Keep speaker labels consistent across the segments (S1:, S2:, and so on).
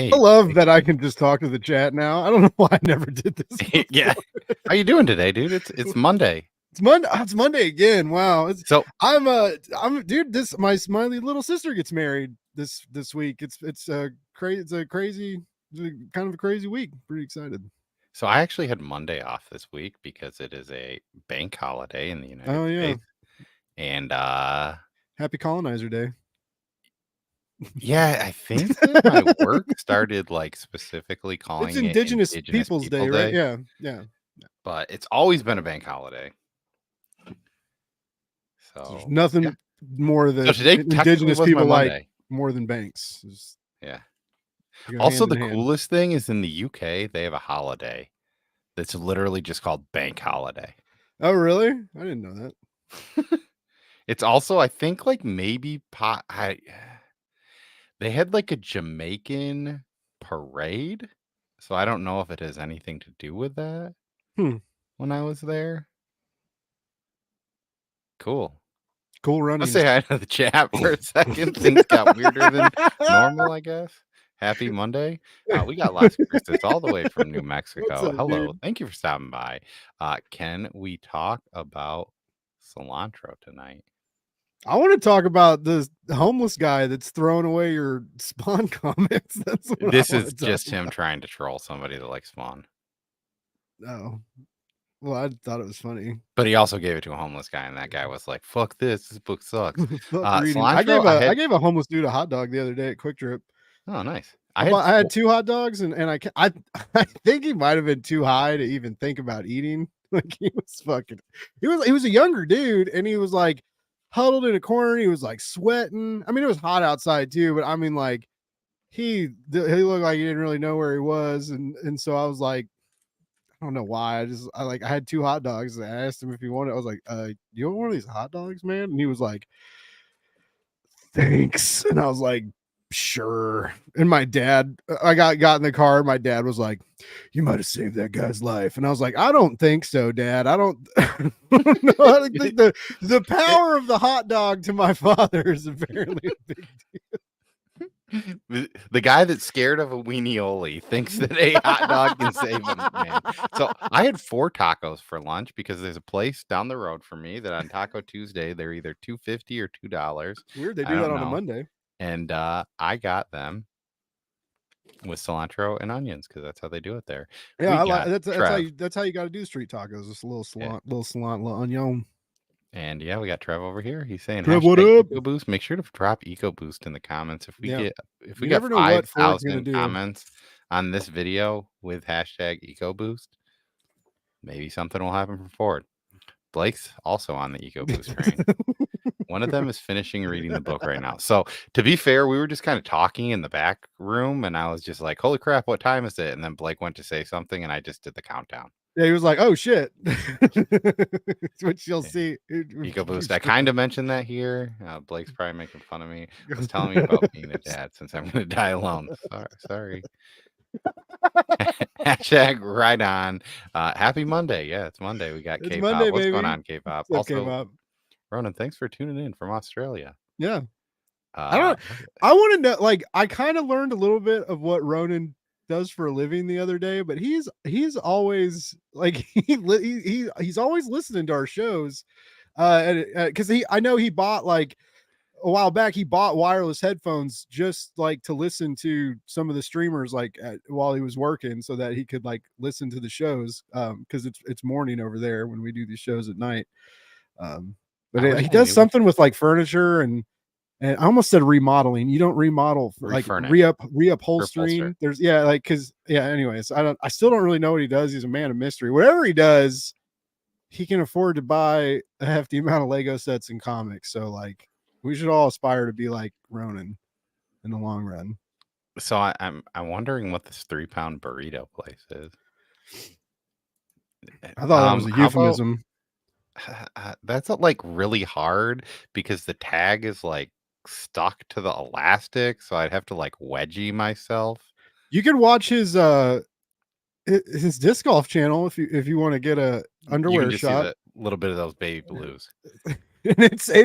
S1: Hey,
S2: I love that I can just talk to the chat now. I don't know why I never did this before.
S1: yeah. How you doing today, dude? It's Monday.
S2: It's Monday. It's Monday again. Wow.
S1: So
S2: I'm dude. This my little sister gets married this week. It's a crazy. It's a crazy, kind of a crazy week. Pretty excited.
S1: so I actually had Monday off this week because it is a bank holiday in the United
S2: Oh yeah.
S1: States. And
S2: Happy Colonizer Day.
S1: yeah, I think that my work started like specifically
S2: It's
S1: calling it
S2: Indigenous
S1: Indigenous
S2: Peoples
S1: People
S2: Day, right?
S1: Day,
S2: Yeah. Yeah.
S1: but it's always been a bank holiday.
S2: There's
S1: So yeah.
S2: nothing more
S1: So
S2: that
S1: today technically
S2: Indigenous
S1: was my
S2: people like
S1: Monday.
S2: more than banks.
S1: Yeah.
S2: They go
S1: Also,
S2: hand in
S1: the
S2: hand.
S1: coolest thing is in the UK, they have a holiday that's literally just called Bank Holiday.
S2: Oh, really? I didn't know that.
S1: It's also, I think, like maybe they had like a Jamaican parade. So I don't know if it has anything to do with that
S2: Hmm.
S1: when I was there.
S2: Cool
S1: Cool. Let's
S2: runnings.
S1: say hi to the chat for a second. Things got weirder than normal, I guess. Happy Monday. We got Las Cruces all the way from New
S2: What's
S1: Mexico.
S2: up,
S1: Hello.
S2: dude?
S1: Thank you for stopping by. Can we talk about cilantro tonight?
S2: I want to talk about the homeless guy that's throwing away your spawn comments. That's what I
S1: This
S2: want
S1: is
S2: to talk
S1: just him
S2: about.
S1: trying to troll somebody that likes Spawn.
S2: Oh, well, I thought it was funny.
S1: But he also gave it to a homeless guy, and that guy was like, "Fuck this! This book sucks."
S2: Fuck reading.
S1: Cilantro, I
S2: I
S1: had.
S2: gave a homeless dude a hot dog the other day at Quick Trip.
S1: Oh, nice. I had.
S2: I had 2 hot dogs and I think he might have been too high to even think about eating. Like he was a younger dude and he was like huddled in a corner. He was like sweating. I mean, it was hot outside too, but I mean, like he looked like he didn't really know where he was, and so I was like, I don't know why. I had 2 hot dogs. And I asked him if he wanted. I was like, you want one of these hot dogs, man? And he was like, thanks. And I was like, sure. And my dad, I got in the car. My dad was like, you might have saved that guy's life. And I was like, I don't think so, Dad. I don't, I don't know. I don't think the power of the hot dog to my father is apparently a big
S1: The guy that's scared of a weenioli thinks that a hot dog can save him, man. So I had 4 tacos for lunch because there's a place down the road from me that on Taco Tuesday they're either $2.50 or $2.
S2: weird. They
S1: I
S2: do that
S1: don't
S2: on a
S1: know.
S2: Monday.
S1: And I got them with cilantro and onions because that's how they do it there.
S2: Yeah,
S1: We
S2: I like
S1: got
S2: that's
S1: Trev.
S2: how you got to do street tacos. Just a little
S1: Yeah.
S2: salon, little onion.
S1: And yeah, we got Trev over here. He's saying
S2: Trev, what
S1: hashtag
S2: up?
S1: EcoBoost. Make sure to drop EcoBoost in the comments. If we
S2: Yeah,
S1: if we
S2: you
S1: get
S2: never know what Ford's gonna
S1: 5,000
S2: do.
S1: comments on this video with hashtag EcoBoost, maybe something will happen for Ford. Blake's also on the EcoBoost train. One of them is finishing reading the book right now. So to be fair, we were just kind of talking in the back room, and I was just like, "Holy crap, what time is it?" And then Blake went to say something, and I just did the countdown.
S2: Yeah, he was like, "Oh shit," which you'll
S1: Yeah.
S2: see.
S1: EcoBoost. I kind of mentioned that here. Blake's probably making fun of me. Was telling me about being a dad since I'm going to die alone. Sorry. Hashtag right on. Happy Monday. Yeah, it's Monday. We got
S2: It's
S1: K-pop.
S2: Monday,
S1: What's going
S2: baby.
S1: on, K-pop?
S2: What's up,
S1: Also,
S2: K-pop?
S1: Ronan, thanks for tuning in from Australia.
S2: Yeah, I
S1: Uh,
S2: don't. I want to know. Like, I kind of learned a little bit of what Ronan does for a living the other day, but he's always like he's always listening to our shows. Because I know he bought like a while back he bought wireless headphones just like to listen to some of the streamers like while he was working so that he could like listen to the shows because it's morning over there when we do these shows at night. But
S1: I wish
S2: he
S1: I
S2: does
S1: knew what
S2: something with like furniture and I almost said remodeling. You don't remodel for like
S1: refurnish,
S2: reupholstering.
S1: repulsor.
S2: There's like because anyways, I still don't really know what he does. He's a man of mystery. Whatever he does, he can afford to buy a hefty amount of Lego sets and comics. So like we should all aspire to be like Ronan in the long run.
S1: So I'm wondering what this 3-pound burrito place is.
S2: I thought that was a
S1: How about
S2: euphemism.
S1: that's like really hard because the tag is like stuck to the elastic, so I'd have to like wedgie myself.
S2: You could watch his disc golf channel if you want to get a
S1: You can
S2: underwear
S1: just see
S2: shot.
S1: the little bit of those baby blues.
S2: and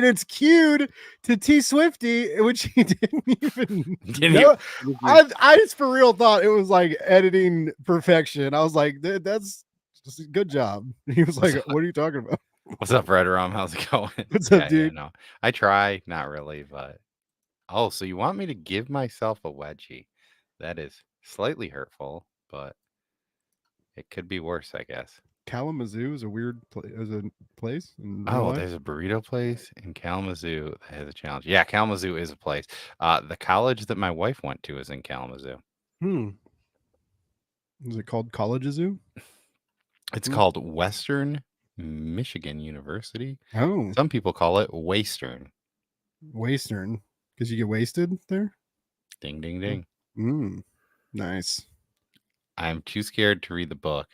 S2: it's cued to T Swifty, which he didn't even
S1: Didn't
S2: know.
S1: you?
S2: I just for real thought it was like editing perfection. I was like, that's just a good job. He was like, what are you talking about?
S1: What's up, Red Rum? How's it going?
S2: What's up,
S1: Yeah,
S2: dude?
S1: no. I try, not really, but oh, so you want me to give myself a wedgie? That is slightly hurtful, but it could be worse, I guess.
S2: Kalamazoo is a weird is a place in real
S1: Oh,
S2: life.
S1: there's a burrito place in Kalamazoo that has a challenge. Yeah, Kalamazoo is a place. The college that my wife went to is in Kalamazoo.
S2: Hmm. Is it called College Zoo?
S1: It's
S2: Hmm.
S1: called Western Michigan University.
S2: Oh,
S1: Some people call it Western.
S2: Western. Because you get wasted there?
S1: Ding, ding, ding.
S2: Mm, nice.
S1: I'm too scared to read the book,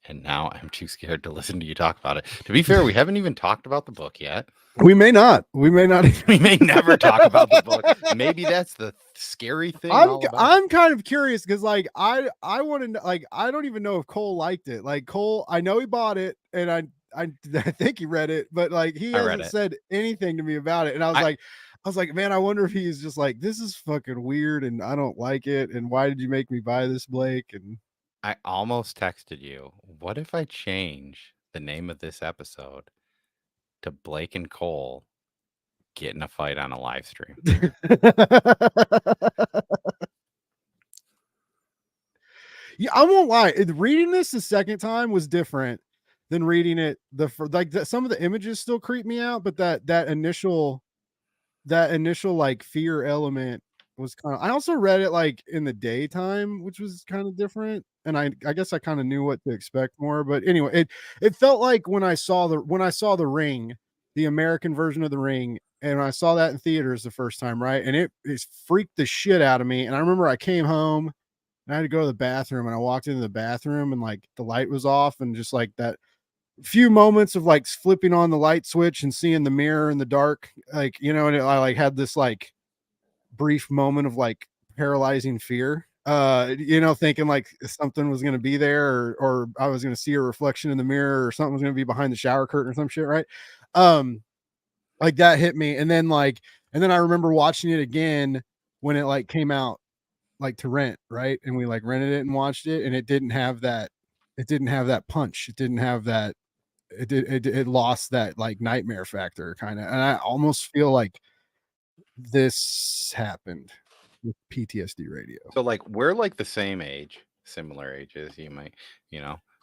S1: and now I'm too scared to listen to you talk about it. To be fair, we haven't even talked about the book yet.
S2: We may not. We may not.
S1: We may never talk about the book. Maybe that's the scary thing all about it.
S2: I'm kind of curious because like I want to like I don't even know if Cole liked it. Like Cole, I know he bought it and I I think he read it, but like he
S1: I read
S2: hasn't
S1: it.
S2: said anything to me about it. And
S1: I
S2: I was like, man, I wonder if he's just like, this is fucking weird and I don't like it. And why did you make me buy this, Blake? And
S1: I almost texted you. What if I change the name of this episode to Blake and Cole get in a fight on a live stream?
S2: yeah, I won't lie. Reading this the second time was different than reading it like some of the images still creep me out, but that initial like fear element was kind of I also read it like in the daytime, which was kind of different. And I guess I kind of knew what to expect more. But anyway, it felt like when I saw the ring, the American version of the ring, and I saw that in theaters the first time, right? And it freaked the shit out of me. And I remember I came home and I had to go to the bathroom and I walked into the bathroom and like the light was off and just like that few moments of like flipping on the light switch and seeing the mirror in the dark, like, you know, and I like had this like brief moment of like paralyzing fear. You know, thinking like something was gonna be there or I was gonna see a reflection in the mirror or something was gonna be behind the shower curtain or some shit, right? Um, like that hit me. And then I remember watching it again when it like came out like to rent, right? And we like rented it and watched it, and it didn't have that punch. It didn't have that it lost that like nightmare factor kind of. And I almost feel like this happened with PTSD radio.
S1: So like we're like the same age, similar ages.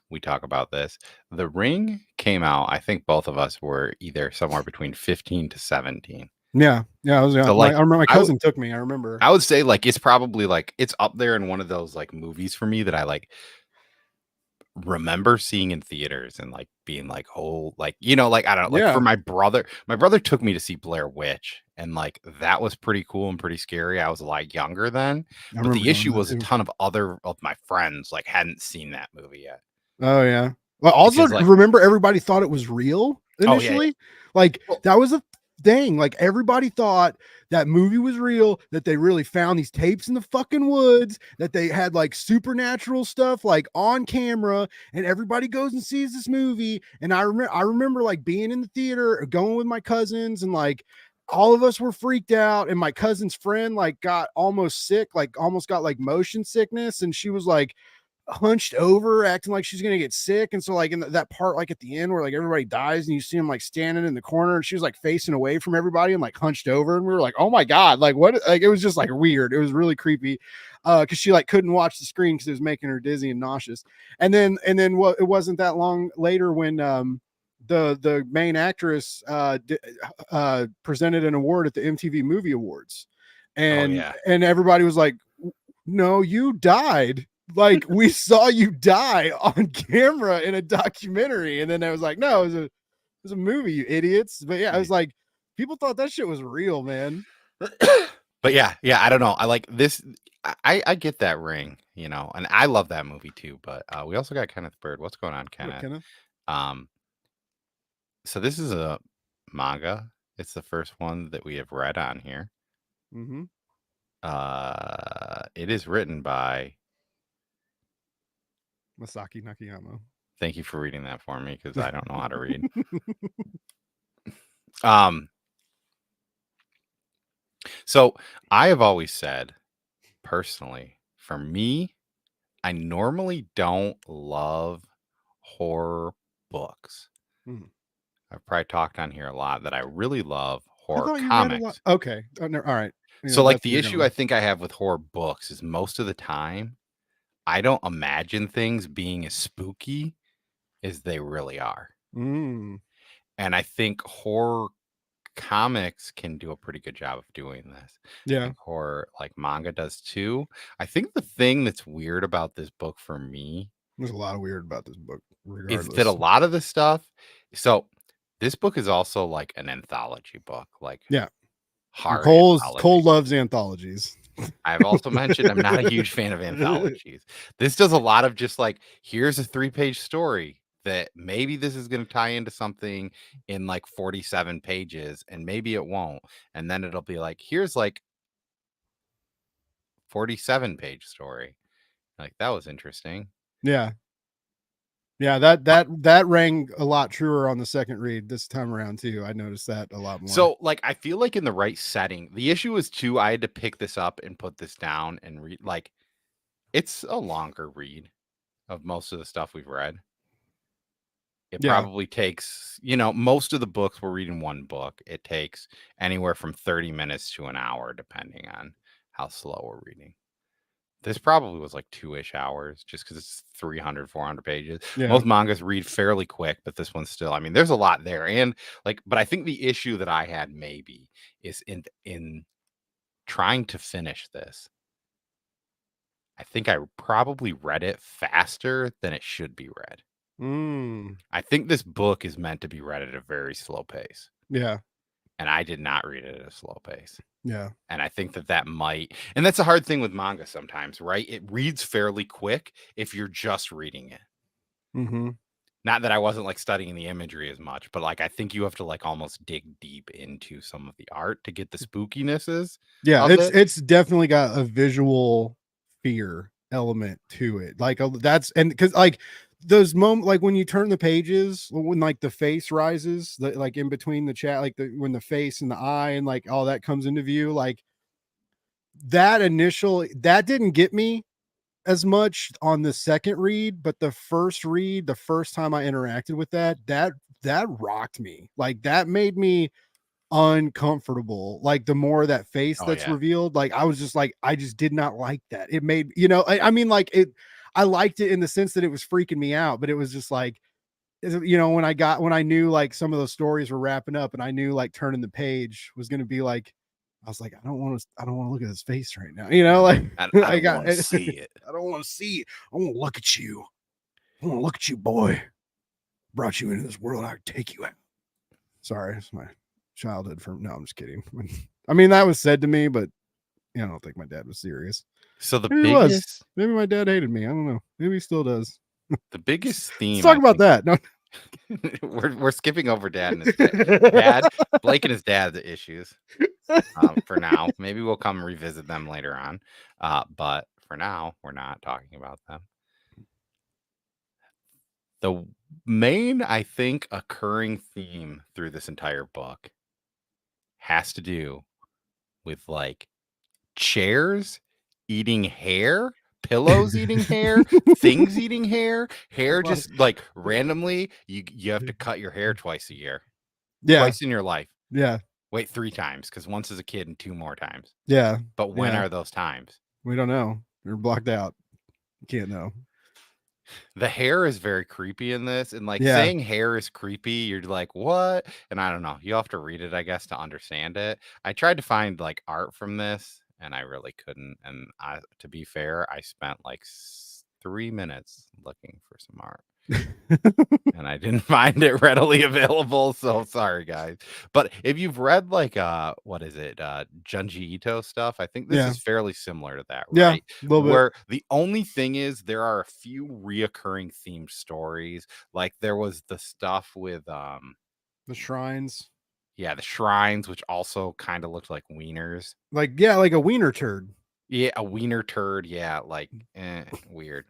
S1: We talk about this. The Ring came out. I think both of us were either somewhere between 15 to 17.
S2: Yeah, yeah, I was
S1: So
S2: like,
S1: like
S2: I remember my
S1: I would
S2: cousin took me. I remember.
S1: I would say like it's probably like it's up there in one of those like movies for me that I like remember seeing in theaters and like being like, oh, like like I don't know, like for
S2: Yeah,
S1: my brother took me to see Blair Witch, and like that was pretty cool and pretty scary. I was a lot younger then,
S2: I
S1: but
S2: remember
S1: the
S2: going to
S1: issue
S2: that
S1: was a
S2: too.
S1: ton of other of my friends like hadn't seen that movie yet
S2: Oh yeah. Well, also
S1: because like
S2: remember everybody thought it was real
S1: oh yeah, yeah.
S2: initially. Like
S1: Well,
S2: that was a thing. Like everybody thought that movie was real, that they really found these tapes in the fucking woods, that they had like supernatural stuff like on camera, and everybody goes and sees this movie. And I remember like being in the theater, going with my cousins, and like all of us were freaked out. And my cousin's friend like got almost sick, like almost got like motion sickness, and she was like hunched over, acting like she's gonna get sick. And so, like in that part, like at the end where like everybody dies, and you see him like standing in the corner, and she was like facing away from everybody and like hunched over, and we were like, "Oh my god!" Like what? Like it was just like weird. It was really creepy, because she like couldn't watch the screen because it was making her dizzy and nauseous. And then what? It wasn't that long later when the main actress presented an award at the MTV Movie Awards,
S1: oh
S2: and
S1: yeah.
S2: everybody was like, no, you died. Like we saw you die on camera in a documentary. And then I was like, no, it was a movie, you idiots. But yeah, I was like, people thought that shit was real, man.
S1: But yeah, I don't know. I like this. I get that Ring, and I love that movie too. But we also got Kenneth Bird. What's going on,
S2: What
S1: Kenneth?
S2: kind of?
S1: Um, so this is a manga. It's the first one that we have read on here.
S2: Mm-hmm.
S1: It is written by.
S2: Masaki Nakayama.
S1: Thank you for reading that for me because I don't know how to read. Um, so I have always said, personally, for me, I normally don't love horror books.
S2: Mhm.
S1: I've probably talked on here a lot that I really love
S2: I
S1: horror
S2: thought you read a lot.
S1: comics.
S2: Okay. Oh, no, all right. Yeah,
S1: So, like,
S2: that's where
S1: the
S2: you're
S1: issue I
S2: going.
S1: think I have with horror books is most of the time, I don't imagine things being as spooky as they really are.
S2: Mm,
S1: And I think horror comics can do a pretty good job of doing this. I
S2: yeah.
S1: think horror, like manga, does too. I think the thing that's weird about this book for me
S2: There's a lot of weird about this book,
S1: is that a
S2: regardless.
S1: lot of the stuff. So, this book is also like an anthology book, like
S2: Yeah. And
S1: hard
S2: Cole
S1: anthology.
S2: loves anthologies.
S1: I've also mentioned I'm not a huge fan of anthologies. This does a lot of just like, here's a 3-page story that maybe this is going to tie into something in like 47 pages and maybe it won't. And then it'll be like, here's like 47-page story. Like that was interesting.
S2: Yeah. Yeah, that rang a lot truer on the second read this time around too. I noticed that a lot more.
S1: So like I feel like in the right setting, the issue is too, I had to pick this up and put this down and read, like it's a longer read of most of the stuff we've read. It
S2: Yeah.
S1: probably takes, you know, most of the books we're reading one book. It takes anywhere from 30 minutes to an hour, depending on how slow we're reading. This probably was like 2-ish hours just because it's 300, 400 pages.
S2: Yeah.
S1: Most mangas read fairly quick, but this one's still, I mean, there's a lot there. And like, but I think the issue that I had maybe is in trying to finish this. I think I probably read it faster than it should be read.
S2: Mm,
S1: I think this book is meant to be read at a very slow pace.
S2: yeah.
S1: And I did not read it at a slow pace.
S2: Yeah.
S1: And I think that might, and that's a hard thing with manga sometimes, right? It reads fairly quick if you're just reading it.
S2: Mm-hmm.
S1: Not that I wasn't like studying the imagery as much, but like I think you have to like almost dig deep into some of the art to get the spookinesses
S2: Yeah,
S1: of it.
S2: it's definitely got a visual fear element to it. Like that's and because like those moments, like when you turn the pages, when like the face rises, like in between the chat, like when the face and the eye and like all that comes into view, like that initial that didn't get me as much on the second read, but the first read, the first time I interacted with that rocked me. Like that made me uncomfortable. Like the more that face
S1: Oh
S2: that's
S1: yeah.
S2: revealed, like I was just like, I just did not like that. It made, I mean, like I liked it in the sense that it was freaking me out, but it was just like, when I knew like some of those stories were wrapping up and I knew like turning the page was going to be like, I was like, I don't want to look at his face right now. Like
S1: I
S2: I
S1: don't
S2: got,
S1: want to see it.
S2: I don't want to see it. I want to look at you. I want to look at you, boy. Brought you into this world. I take you out. Sorry, it's my childhood no, I'm just kidding. I mean, that was said to me, but I don't think my dad was serious.
S1: So the
S2: Maybe he was.
S1: biggest
S2: Maybe my dad hated me. I don't know. Maybe he still does.
S1: Let's
S2: Let's talk about that. No.
S1: we're skipping over dad and his dad. Blake and his dad's issues for now. Maybe we'll come revisit them later on. But for now, we're not talking about them. The main, I think, occurring theme through this entire book has to do with like chairs eating hair, pillows eating hair, things eating hair, just like randomly. You have to cut your hair twice a year,
S2: Yeah.
S1: twice in your life.
S2: Yeah.
S1: Wait, 3 times, because once as a kid and 2 more times.
S2: Yeah.
S1: But when
S2: Yeah.
S1: are those times?
S2: We don't know. They're blocked out. You can't know.
S1: The hair is very creepy in this, and like
S2: Yeah.
S1: saying hair is creepy, you're like, what? And I don't know. You have to read it, I guess, to understand it. I tried to find like art from this, and I really couldn't. And to be fair, I spent like 3 minutes looking for some art. And I didn't find it readily available, so sorry guys. But if you've read like what is it, Junji Ito stuff, I think this is fairly similar to that,
S2: Yeah,
S1: right?
S2: a little bit.
S1: Where the only thing is there are a few reoccurring themed stories. Like there was the stuff with
S2: the shrines.
S1: Yeah, the shrines, which also kind of looked like wieners.
S2: Like a wiener turd.
S1: Yeah, a wiener turd. Yeah, like weird.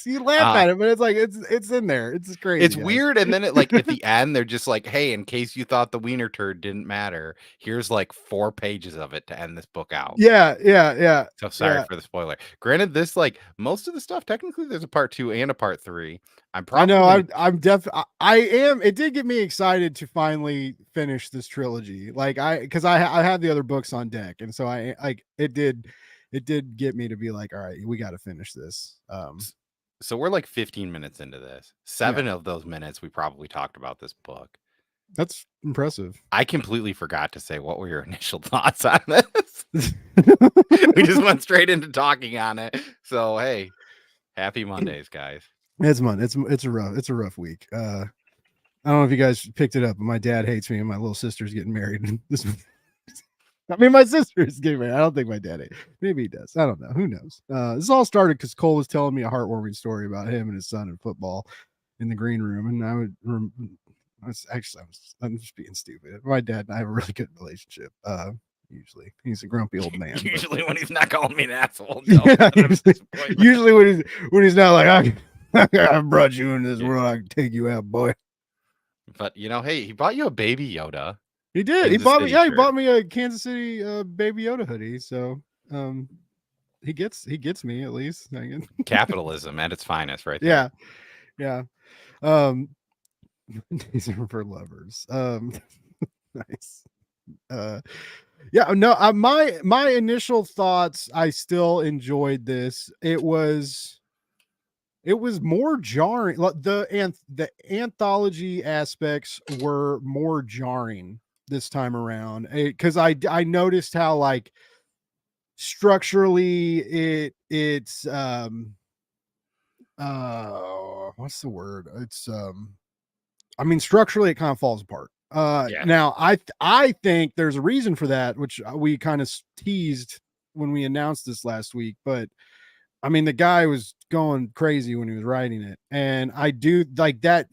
S2: You laugh
S1: Uh,
S2: at it, but it's like it's in there. It's crazy,
S1: it's
S2: guys.
S1: weird, and then it like at the end, they're just like, "Hey, in case you thought the wiener turd didn't matter, here's like 4 pages of it to end this book out."
S2: Yeah, yeah, yeah,
S1: So sorry
S2: yeah.
S1: for the spoiler. Granted, this like most of the stuff, technically, there's a part 2 and a part 3. I'm
S2: I
S1: probably
S2: know.
S1: gonna
S2: I am. It did get me excited to finally finish this trilogy. Like because I had the other books on deck, and so I like it did get me to be like, all right, we got to finish this.
S1: so we're like 15 minutes into this.
S2: Yeah,
S1: 7 of those minutes, we probably talked about this book.
S2: that's impressive.
S1: I completely forgot to say, what were your initial thoughts on this? We just went straight into talking on it. So, hey, happy Mondays, guys.
S2: It's man, it's a rough week. I don't know if you guys picked it up, but my dad hates me, and my little sister's getting married. This, I mean, my sister's getting married. I don't think my dad hates. Maybe he does. I don't know. Who knows? This all started because Cole was telling me a heartwarming story about him and his son in football in the green room, and I'm just being stupid. My dad and I have a really good relationship. Usually, he's a grumpy old man.
S1: Usually, when he's not calling me an asshole,
S2: Yeah, usually when he's not like I brought you into this world, I can take you out, boy.
S1: But hey, he bought you a baby Yoda.
S2: He did. He
S1: Kansas
S2: bought me.
S1: City
S2: Yeah, he
S1: shirt.
S2: bought me a Kansas City Baby Yoda hoodie. So, he gets me at least.
S1: Capitalism at its finest, right there.
S2: Yeah, yeah. These are for lovers. Nice. Yeah. No. My initial thoughts. I still enjoyed this. It was more jarring. The anthology aspects were more jarring this time around because I noticed how like structurally it's what's the word? It's I mean structurally it kind of falls apart.
S1: Yeah.
S2: Now I think there's a reason for that, which we kind of teased when we announced this last week, but I mean, the guy was going crazy when he was writing it. And I do like that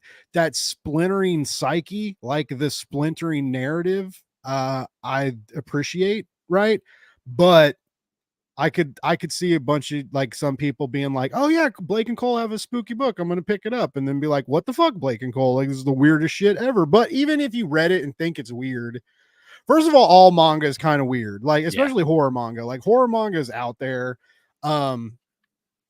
S2: splintering psyche, like the splintering narrative, I appreciate, right? But I could see a bunch of like some people being like, oh yeah, Blake and Cole have a spooky book. I'm gonna pick it up, and then be like, what the fuck, Blake and Cole? Like, this is the weirdest shit ever. But even if you read it and think it's weird, first of all manga is kind of weird, like
S1: Yeah.
S2: especially horror manga. Like horror manga is out there.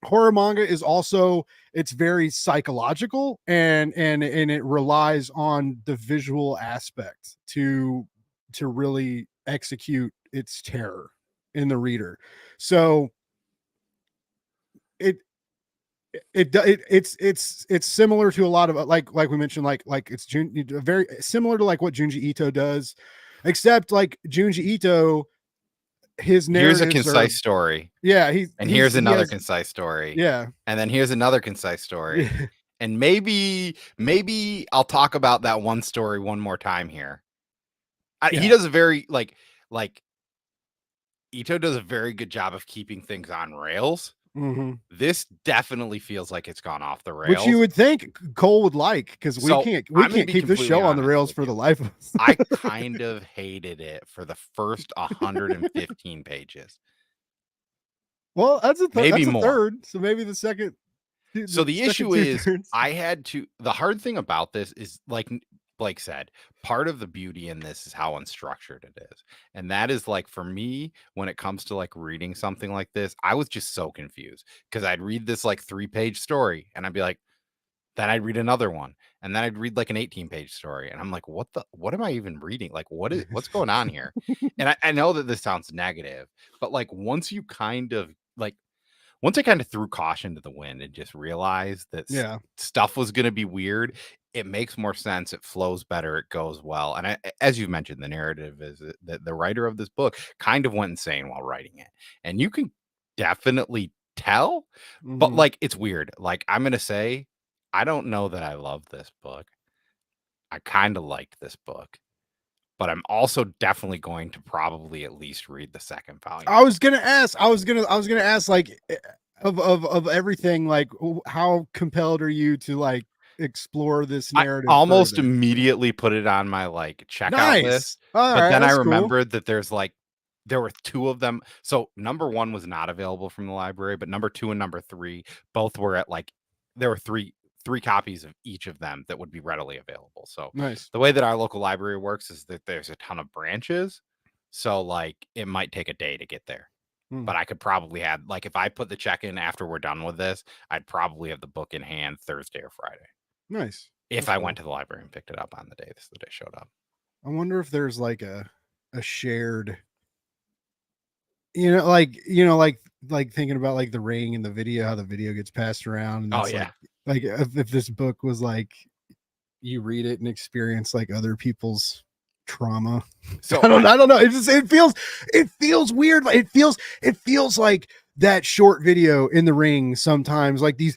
S2: Horror manga is also it's very psychological and it relies on the visual aspect to really execute its terror in the reader. So it it's similar to a lot of like we mentioned like it's very similar to like what Junji Ito does, except like Junji Ito, his
S1: Here's a
S2: narratives are
S1: concise story.
S2: yeah
S1: And here's
S2: he
S1: another
S2: has
S1: concise story.
S2: yeah
S1: And then here's another concise story.
S2: yeah
S1: And maybe I'll talk about that one story one more time here. He does a very like Ito does a very good job of keeping things on rails.
S2: mm-hmm.
S1: This definitely feels like it's gone off the rails.
S2: Which you would think Cole would like, because we
S1: So,
S2: can't
S1: I'm gonna be
S2: keep this
S1: completely
S2: show on the
S1: honest
S2: rails
S1: with
S2: for the
S1: you.
S2: life of us.
S1: I kind of hated it for the first 115 pages.
S2: Well, that's
S1: Maybe
S2: that's a
S1: more.
S2: third, so maybe the second.
S1: So the
S2: second
S1: issue is,
S2: two-thirds.
S1: the hard thing about this is, like Blake said, part of the beauty in this is how unstructured it is. And that is like, for me, when it comes to like reading something like this, I was just so confused because I'd read this like 3-page story and I'd be like, then I'd read another one. And then I'd read like an 18-page story. And I'm like, what am I even reading? Like, what's going on here? And I know that this sounds negative, but like once I kind of threw caution to the wind and just realized that
S2: Yeah,
S1: stuff was going to be weird, it makes more sense. It flows better. It goes well. And as you mentioned, the narrative is that the writer of this book kind of went insane while writing it. And you can definitely tell, but
S2: mm-hmm.
S1: like, it's weird. Like, I'm going to say, I don't know that I love this book. I kind of liked this book, but I'm also definitely going to probably at least read the second volume.
S2: I was gonna ask. I was gonna ask like of everything. Like, how compelled are you to like explore this
S1: I
S2: narrative
S1: almost
S2: further?
S1: immediately put it on my like checkout list,
S2: Nice. All
S1: but
S2: right,
S1: then I
S2: that's cool.
S1: remembered that there were 2 of them. So number 1 was not available from the library, but number 2 and number 3 both were at like there were three copies of each of them that would be readily available. So
S2: Nice.
S1: the way that our local library works is that there's a ton of branches. So like it might take a day to get there.
S2: Hmm.
S1: But I could probably have, like, if I put the check in after we're done with this, I'd probably have the book in hand Thursday or Friday.
S2: Nice.
S1: If
S2: That's
S1: I
S2: cool.
S1: went to the library and picked it up on the day that I showed up.
S2: I wonder if there's like a shared, like thinking about like The Ring and the video, how the video gets passed around, and
S1: Oh
S2: that's
S1: yeah.
S2: like if this book was like you read it and experience like other people's trauma.
S1: So
S2: I don't know. It feels weird. Like it feels like that short video in The Ring sometimes, like these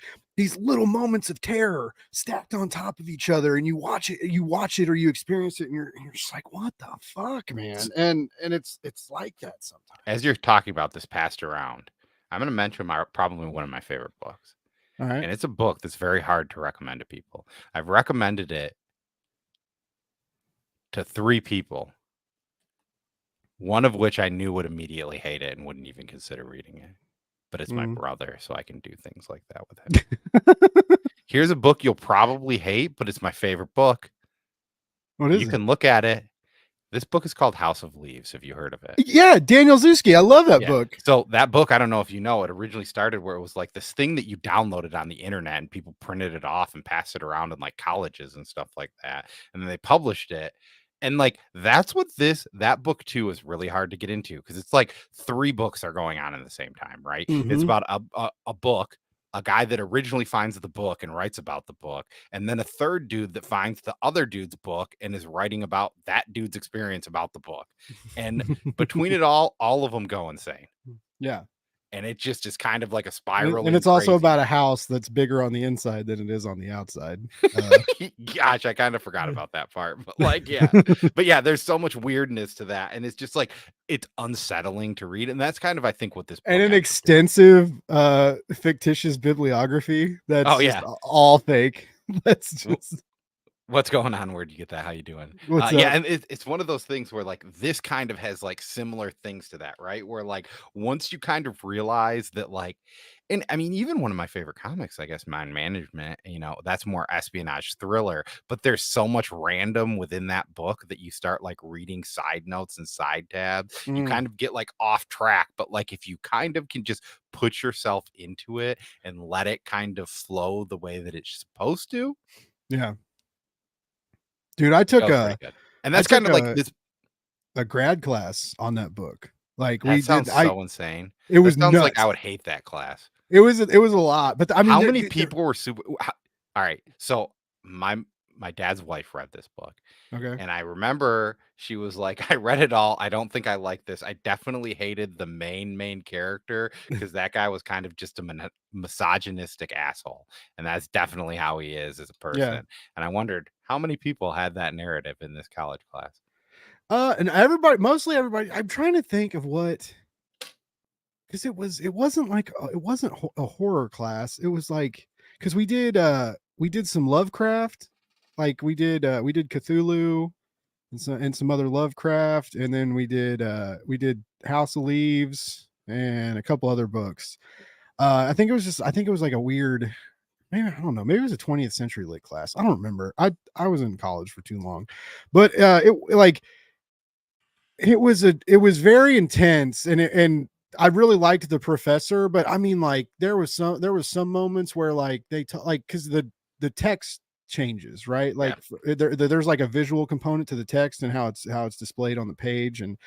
S2: little moments of terror stacked on top of each other, and you watch it or you experience it, and you're just like, what the fuck, man? And it's like that sometimes.
S1: as you're talking about this passed around, I'm going to mention probably one of my favorite books.
S2: All right.
S1: And it's a book that's very hard to recommend to people. I've recommended it to 3 people, one of which I knew would immediately hate it and wouldn't even consider reading it. But it's my brother, so I can do things like that with him. Here's a book you'll probably hate, but it's my favorite book.
S2: What is
S1: You
S2: it?
S1: can look at it. This book is called House of Leaves. Have you heard of it?
S2: Yeah, Daniel Zuski. I love that
S1: Yeah.
S2: book.
S1: So that book, I don't know if you know, it originally started where it was like this thing that you downloaded on the internet and people printed it off and passed it around in like colleges and stuff like that. And then they published it. And like that's what that book too is really hard to get into because it's like 3 books are going on at the same time, right? It's about a book, a guy that originally finds the book and writes about the book, and then a third dude that finds the other dude's book and is writing about that dude's experience about the book. And between it all of them go insane.
S2: Yeah.
S1: And it just is kind of like a
S2: And
S1: spiraling.
S2: it's also
S1: crazy
S2: about a
S1: thing.
S2: house that's bigger on the inside than it is on the outside.
S1: Gosh, I kind of forgot about that part. But like, yeah. But yeah, there's so much weirdness to that. And it's just like it's unsettling to read. And that's kind of I think what this book
S2: and an
S1: ends up doing.
S2: extensive fictitious bibliography that's
S1: Oh,
S2: just
S1: yeah.
S2: all fake. That's just
S1: What's going on? Where'd you get that? How you doing?
S2: what's
S1: Yeah,
S2: up.
S1: and it's one of those things where like this kind of has like similar things to that, right? Where like once you kind of realize that like, and I mean, even one of my favorite comics, I guess, Mind Management, that's more espionage thriller, but there's so much random within that book that you start like reading side notes and side tabs. You kind of get like off track, but like if you kind of can just put yourself into it and let it kind of flow the way that it's supposed to.
S2: Yeah. Dude, I took
S1: Pretty good. And that's kind of like this.
S2: a grad class on that book. Like
S1: That sounds so insane.
S2: It was
S1: That sounds like
S2: nuts.
S1: I would hate that class.
S2: It was a lot, but I mean,
S1: How many people were all right, so my dad's wife read this book,
S2: okay.
S1: and I remember she was like, "I read it all. I don't think I like this. I definitely hated the main character because that guy was kind of just a misogynistic asshole, and that's definitely how he is as a person."
S2: Yeah.
S1: And I wondered how many people had that narrative in this college class.
S2: And mostly everybody. I'm trying to think of what, because it wasn't like it wasn't a horror class. It was like because we did some Lovecraft, like we did Cthulhu and some other Lovecraft, and then we did House of Leaves and a couple other books. I think it was like a weird, maybe I don't know, maybe it was a 20th century lit class. I don't remember. I was in college for too long, but it was very intense, and I really liked the professor, but I mean, like there was some moments where like like because the text changes, right? Like there's like a visual component to the text and how it's displayed on the page, and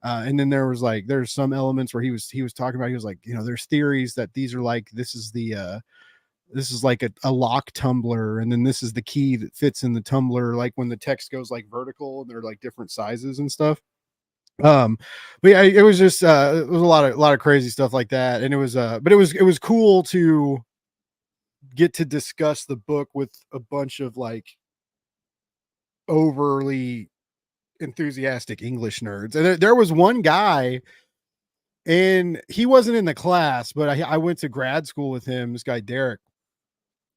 S2: then there's some elements where he was talking about, he was like, there's theories that these are like, this is like a lock tumbler, and then this is the key that fits in the tumbler, like when the text goes like vertical and they're like different sizes and stuff. But yeah, it was just it was a lot of crazy stuff like that, and but it was cool to get to discuss the book with a bunch of like overly enthusiastic English nerds. And there was one guy, and he wasn't in the class, but I went to grad school with him, this guy Derek,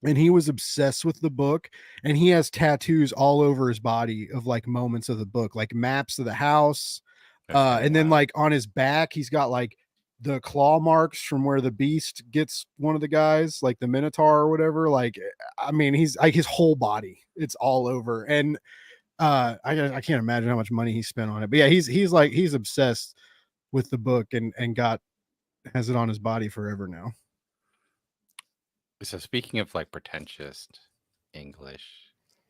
S2: and he was obsessed with the book, and he has tattoos all over his body of like moments of the book, like maps of the house. And then like on his back, he's got like the claw marks from where the beast gets one of the guys, like the Minotaur or whatever. Like, I mean, he's like his whole body, it's all over. And I can't imagine how much money he spent on it. But yeah, he's obsessed with the book and has it on his body forever now.
S1: So speaking of like pretentious English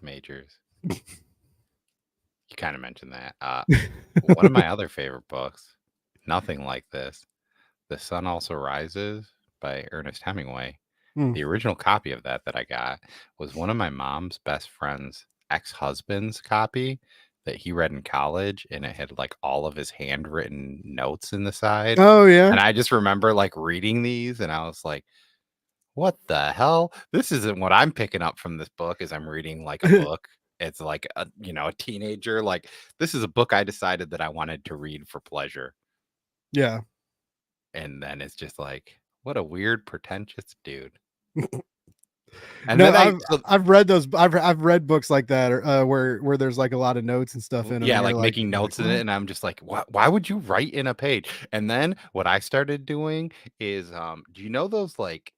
S1: majors, you kind of mentioned that. One of my other favorite books, nothing like this, The Sun Also Rises by Ernest Hemingway. The original copy of that I got was one of my mom's best friend's ex-husband's copy that he read in college, and it had like all of his handwritten notes in the side.
S2: Oh yeah.
S1: And I just remember like reading these and I was like, what the hell? This isn't what I'm picking up from this book as I'm reading like a book. It's like a teenager. Like, this is a book I decided that I wanted to read for pleasure.
S2: Yeah.
S1: And then it's just like, what a weird, pretentious dude.
S2: And no, then I've read those. I've read books like that, where there's like a lot of notes and stuff in them.
S1: Yeah, like making notes in it, and I'm just like, why would you write in a page? And then what I started doing is, do you know those like,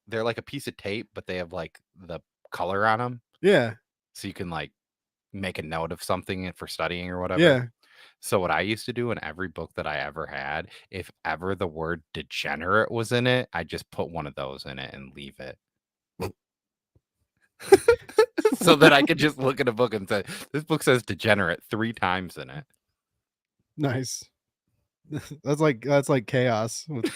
S1: they're like a piece of tape, but they have like the color on them.
S2: Yeah.
S1: So you can like make a note of something for studying or whatever.
S2: Yeah.
S1: So what I used to do in every book that I ever had, if ever the word degenerate was in it, I just put one of those in it and leave it. So that I could just look at a book and say, this book says degenerate 3 times in it.
S2: Nice. That's like chaos with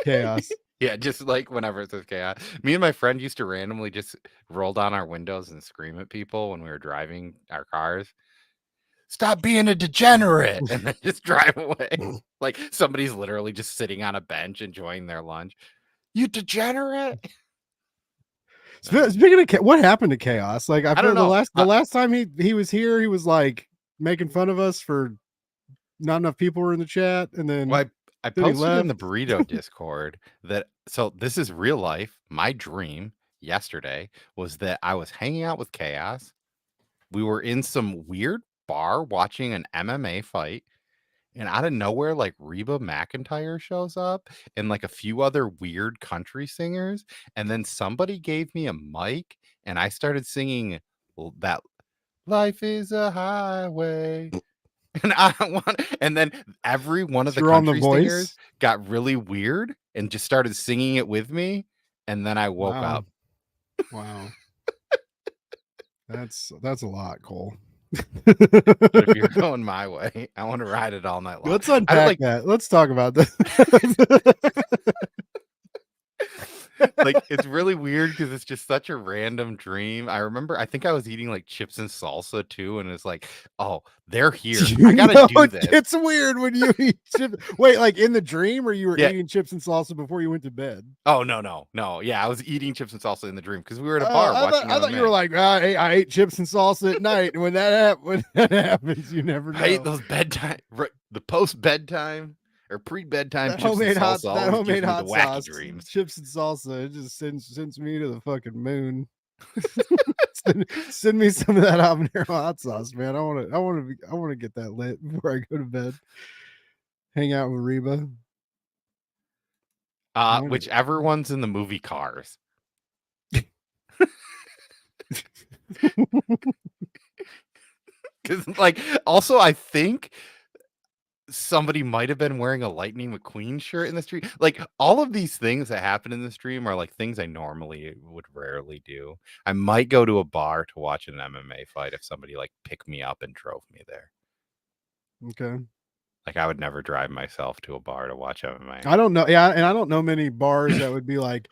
S2: chaos.
S1: Yeah, just like whenever it says chaos. Me and my friend used to randomly just roll down our windows and scream at people when we were driving our cars. Stop being a degenerate, and then just drive away. Like somebody's literally just sitting on a bench enjoying their lunch. You degenerate.
S2: Speaking of what happened to Chaos, like I
S1: don't know.
S2: The last time he was here, he was like making fun of us for not enough people were in the chat, and then
S1: I posted in the burrito Discord that, so this is real life. My dream yesterday was that I was hanging out with Chaos. We were in some weird bar watching an MMA fight, and out of nowhere, like Reba McEntire shows up and like a few other weird country singers, and then somebody gave me a mic and I started singing that life is a highway. And then every one of the country singers got really weird and just started singing it with me, and then I woke up.
S2: Wow. That's a lot, Cole.
S1: But if you're going my way, I want to ride it all night long.
S2: Let's unpack that. Let's talk about that.
S1: Like, it's really weird because it's just such a random dream. I remember, I think I was eating like chips and salsa too, and it's like, oh, they're here. I gotta do this.
S2: It's weird when you eat chips. Wait, like in the dream, or you were eating chips and salsa before you went to bed?
S1: Oh no. Yeah, I was eating chips and salsa in the dream because we were at a bar watching.
S2: I thought you were like, I ate chips and salsa at night. And when that happens, you never know.
S1: I hate those bedtime, the post bedtime. Or pre-bedtime chips and salsa.
S2: That homemade hot sauce,
S1: dreams.
S2: Chips and salsa, it just sends me to the fucking moon. send me some of that habanero hot sauce, man. I want to get that lit before I go to bed. Hang out with Reba.
S1: Whichever one's in the movie Cars. Because, like, also I think somebody might have been wearing a Lightning McQueen shirt in the street. Like, all of these things that happen in the stream are like things I normally would rarely do. I might go to a bar to watch an MMA fight if somebody like picked me up and drove me there.
S2: Okay.
S1: Like, I would never drive myself to a bar to watch MMA.
S2: I don't know. Yeah, and I don't know many bars that would be like,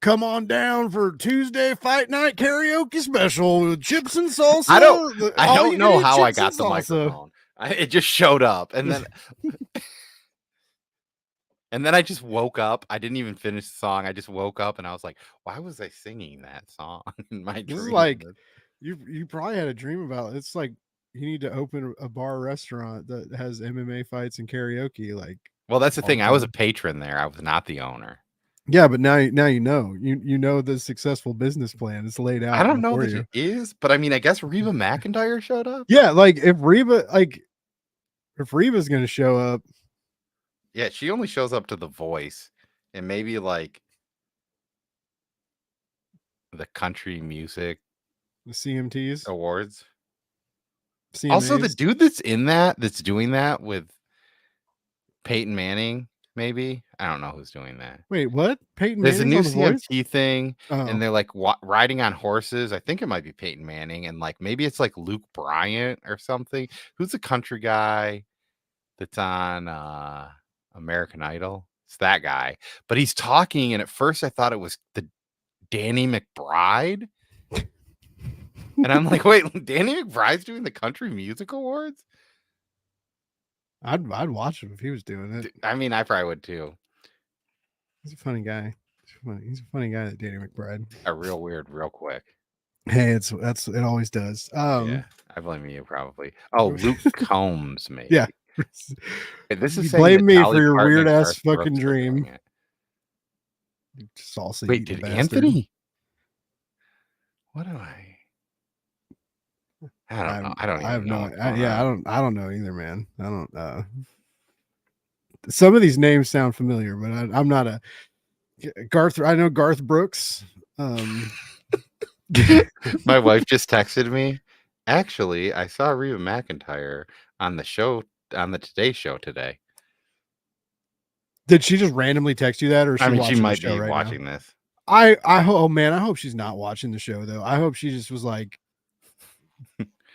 S2: come on down for Tuesday fight night karaoke special with chips and salsa.
S1: I don't know how I got the microphone. It just showed up, and then and then I just woke up. I didn't even finish the song. I just woke up and I was like, why was I singing that song in my dream?
S2: This is like you probably had a dream about it. It's like you need to open a bar restaurant that has MMA fights and karaoke. Like,
S1: well, that's the thing. I was a patron there. I was not the owner.
S2: Yeah, but now you know the successful business plan is laid out.
S1: I don't know that it is, but I mean, I guess Reba McEntire showed up.
S2: Yeah, like if Reba's going to show up,
S1: Yeah, she only shows up to The Voice and maybe like the Country Music
S2: The CMTs,
S1: Awards. Also, the
S2: CMAs.
S1: dude that's doing that with Peyton Manning, maybe. I don't know who's doing that.
S2: Wait, what? Peyton
S1: There's a
S2: Manning's
S1: new
S2: on The Voice?
S1: CMT thing,
S2: Oh,
S1: and they're like riding on horses. I think it might be Peyton Manning, and like maybe it's like Luke Bryant or something. Who's the country guy that's on American Idol? It's that guy. But he's talking, and at first I thought it was the Danny McBride. And I'm like, wait, Danny McBride's doing the Country Music Awards?
S2: I'd watch him if he was doing it.
S1: I mean, I probably would too.
S2: He's a funny guy. He's a funny guy, that Danny McBride.
S1: A real weird, real quick.
S2: Hey, it always does.
S1: Yeah, I blame you probably. Oh, Luke Combs, maybe.
S2: Yeah.
S1: This
S2: You
S1: is saying
S2: blame
S1: that
S2: me
S1: Dolly
S2: for your
S1: Parton and
S2: weird ass
S1: Garth
S2: fucking
S1: Brooks are doing
S2: dream.
S1: it.
S2: Salsa.
S1: Wait,
S2: eating
S1: did
S2: bastard.
S1: Anthony? What do I don't know. I don't even know.
S2: I don't know either, man. I don't. Some of these names sound familiar, but I'm not a Garth. I know Garth Brooks.
S1: My wife just texted me. Actually, I saw Reba McEntire on the show, on the Today Show today.
S2: Did she just randomly text you that, or is she
S1: I mean, she
S2: watching the
S1: might
S2: show
S1: be
S2: right
S1: watching
S2: now?
S1: this.
S2: I oh man, I hope she's not watching the show though. I hope she just was like,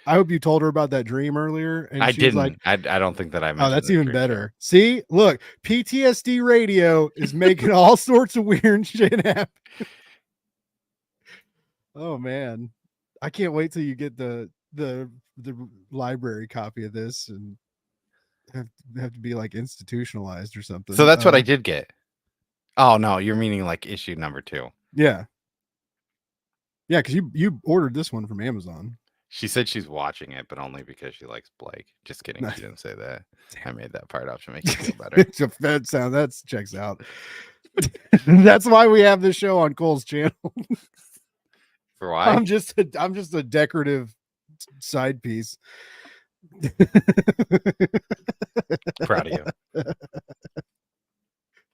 S2: I hope you told her about that dream earlier, and
S1: I
S2: she was like,
S1: didn't. I don't think that I mentioned.
S2: "Oh, that's
S1: the
S2: even
S1: dream
S2: better."
S1: show.
S2: See, look, PTSD radio is making all sorts of weird shit happen. Oh man, I can't wait till you get the library copy of this and have to be like institutionalized or something.
S1: So that's what I did get. Oh no, you're meaning like issue number 2.
S2: Yeah, yeah, because you ordered this one from Amazon.
S1: She said she's watching it, but only because she likes Blake. Just kidding.
S2: Nice.
S1: She didn't say that. I made that part up to make you feel better.
S2: That checks out. That's why we have this show on Cole's channel.
S1: For why?
S2: I'm just a decorative side piece.
S1: Proud of you.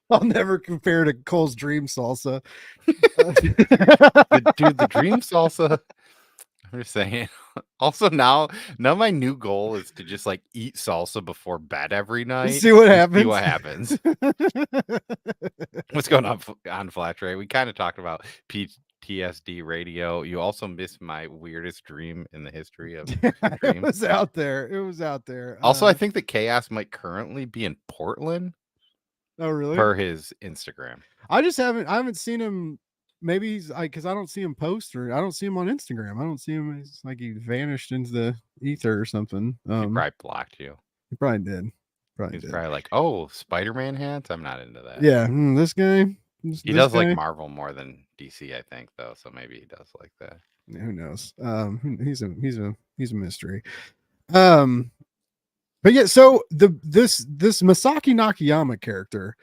S2: I'll never compare to Cole's dream salsa.
S1: The dream salsa. I'm just saying. Also, now my new goal is to just like eat salsa before bed every night.
S2: See what happens.
S1: See what happens. What's going on Flat Tray? We kind of talked about PTSD radio. You also missed my weirdest dream in the history of dreams.
S2: It was out there.
S1: Also, I think that Chaos might currently be in Portland.
S2: Oh, really?
S1: Per his Instagram.
S2: I haven't seen him. Maybe he's like, because I don't see him post, or I don't see him on Instagram. I don't see him. It's like he vanished into the ether or something.
S1: He probably blocked you.
S2: He probably did.
S1: He's probably like, oh, Spider-Man hats? I'm not into that.
S2: Yeah, this guy.
S1: He does like Marvel more than DC, I think, though. So maybe he does like that.
S2: Who knows? He's a mystery. But yeah, so this Masaki Nakayama character,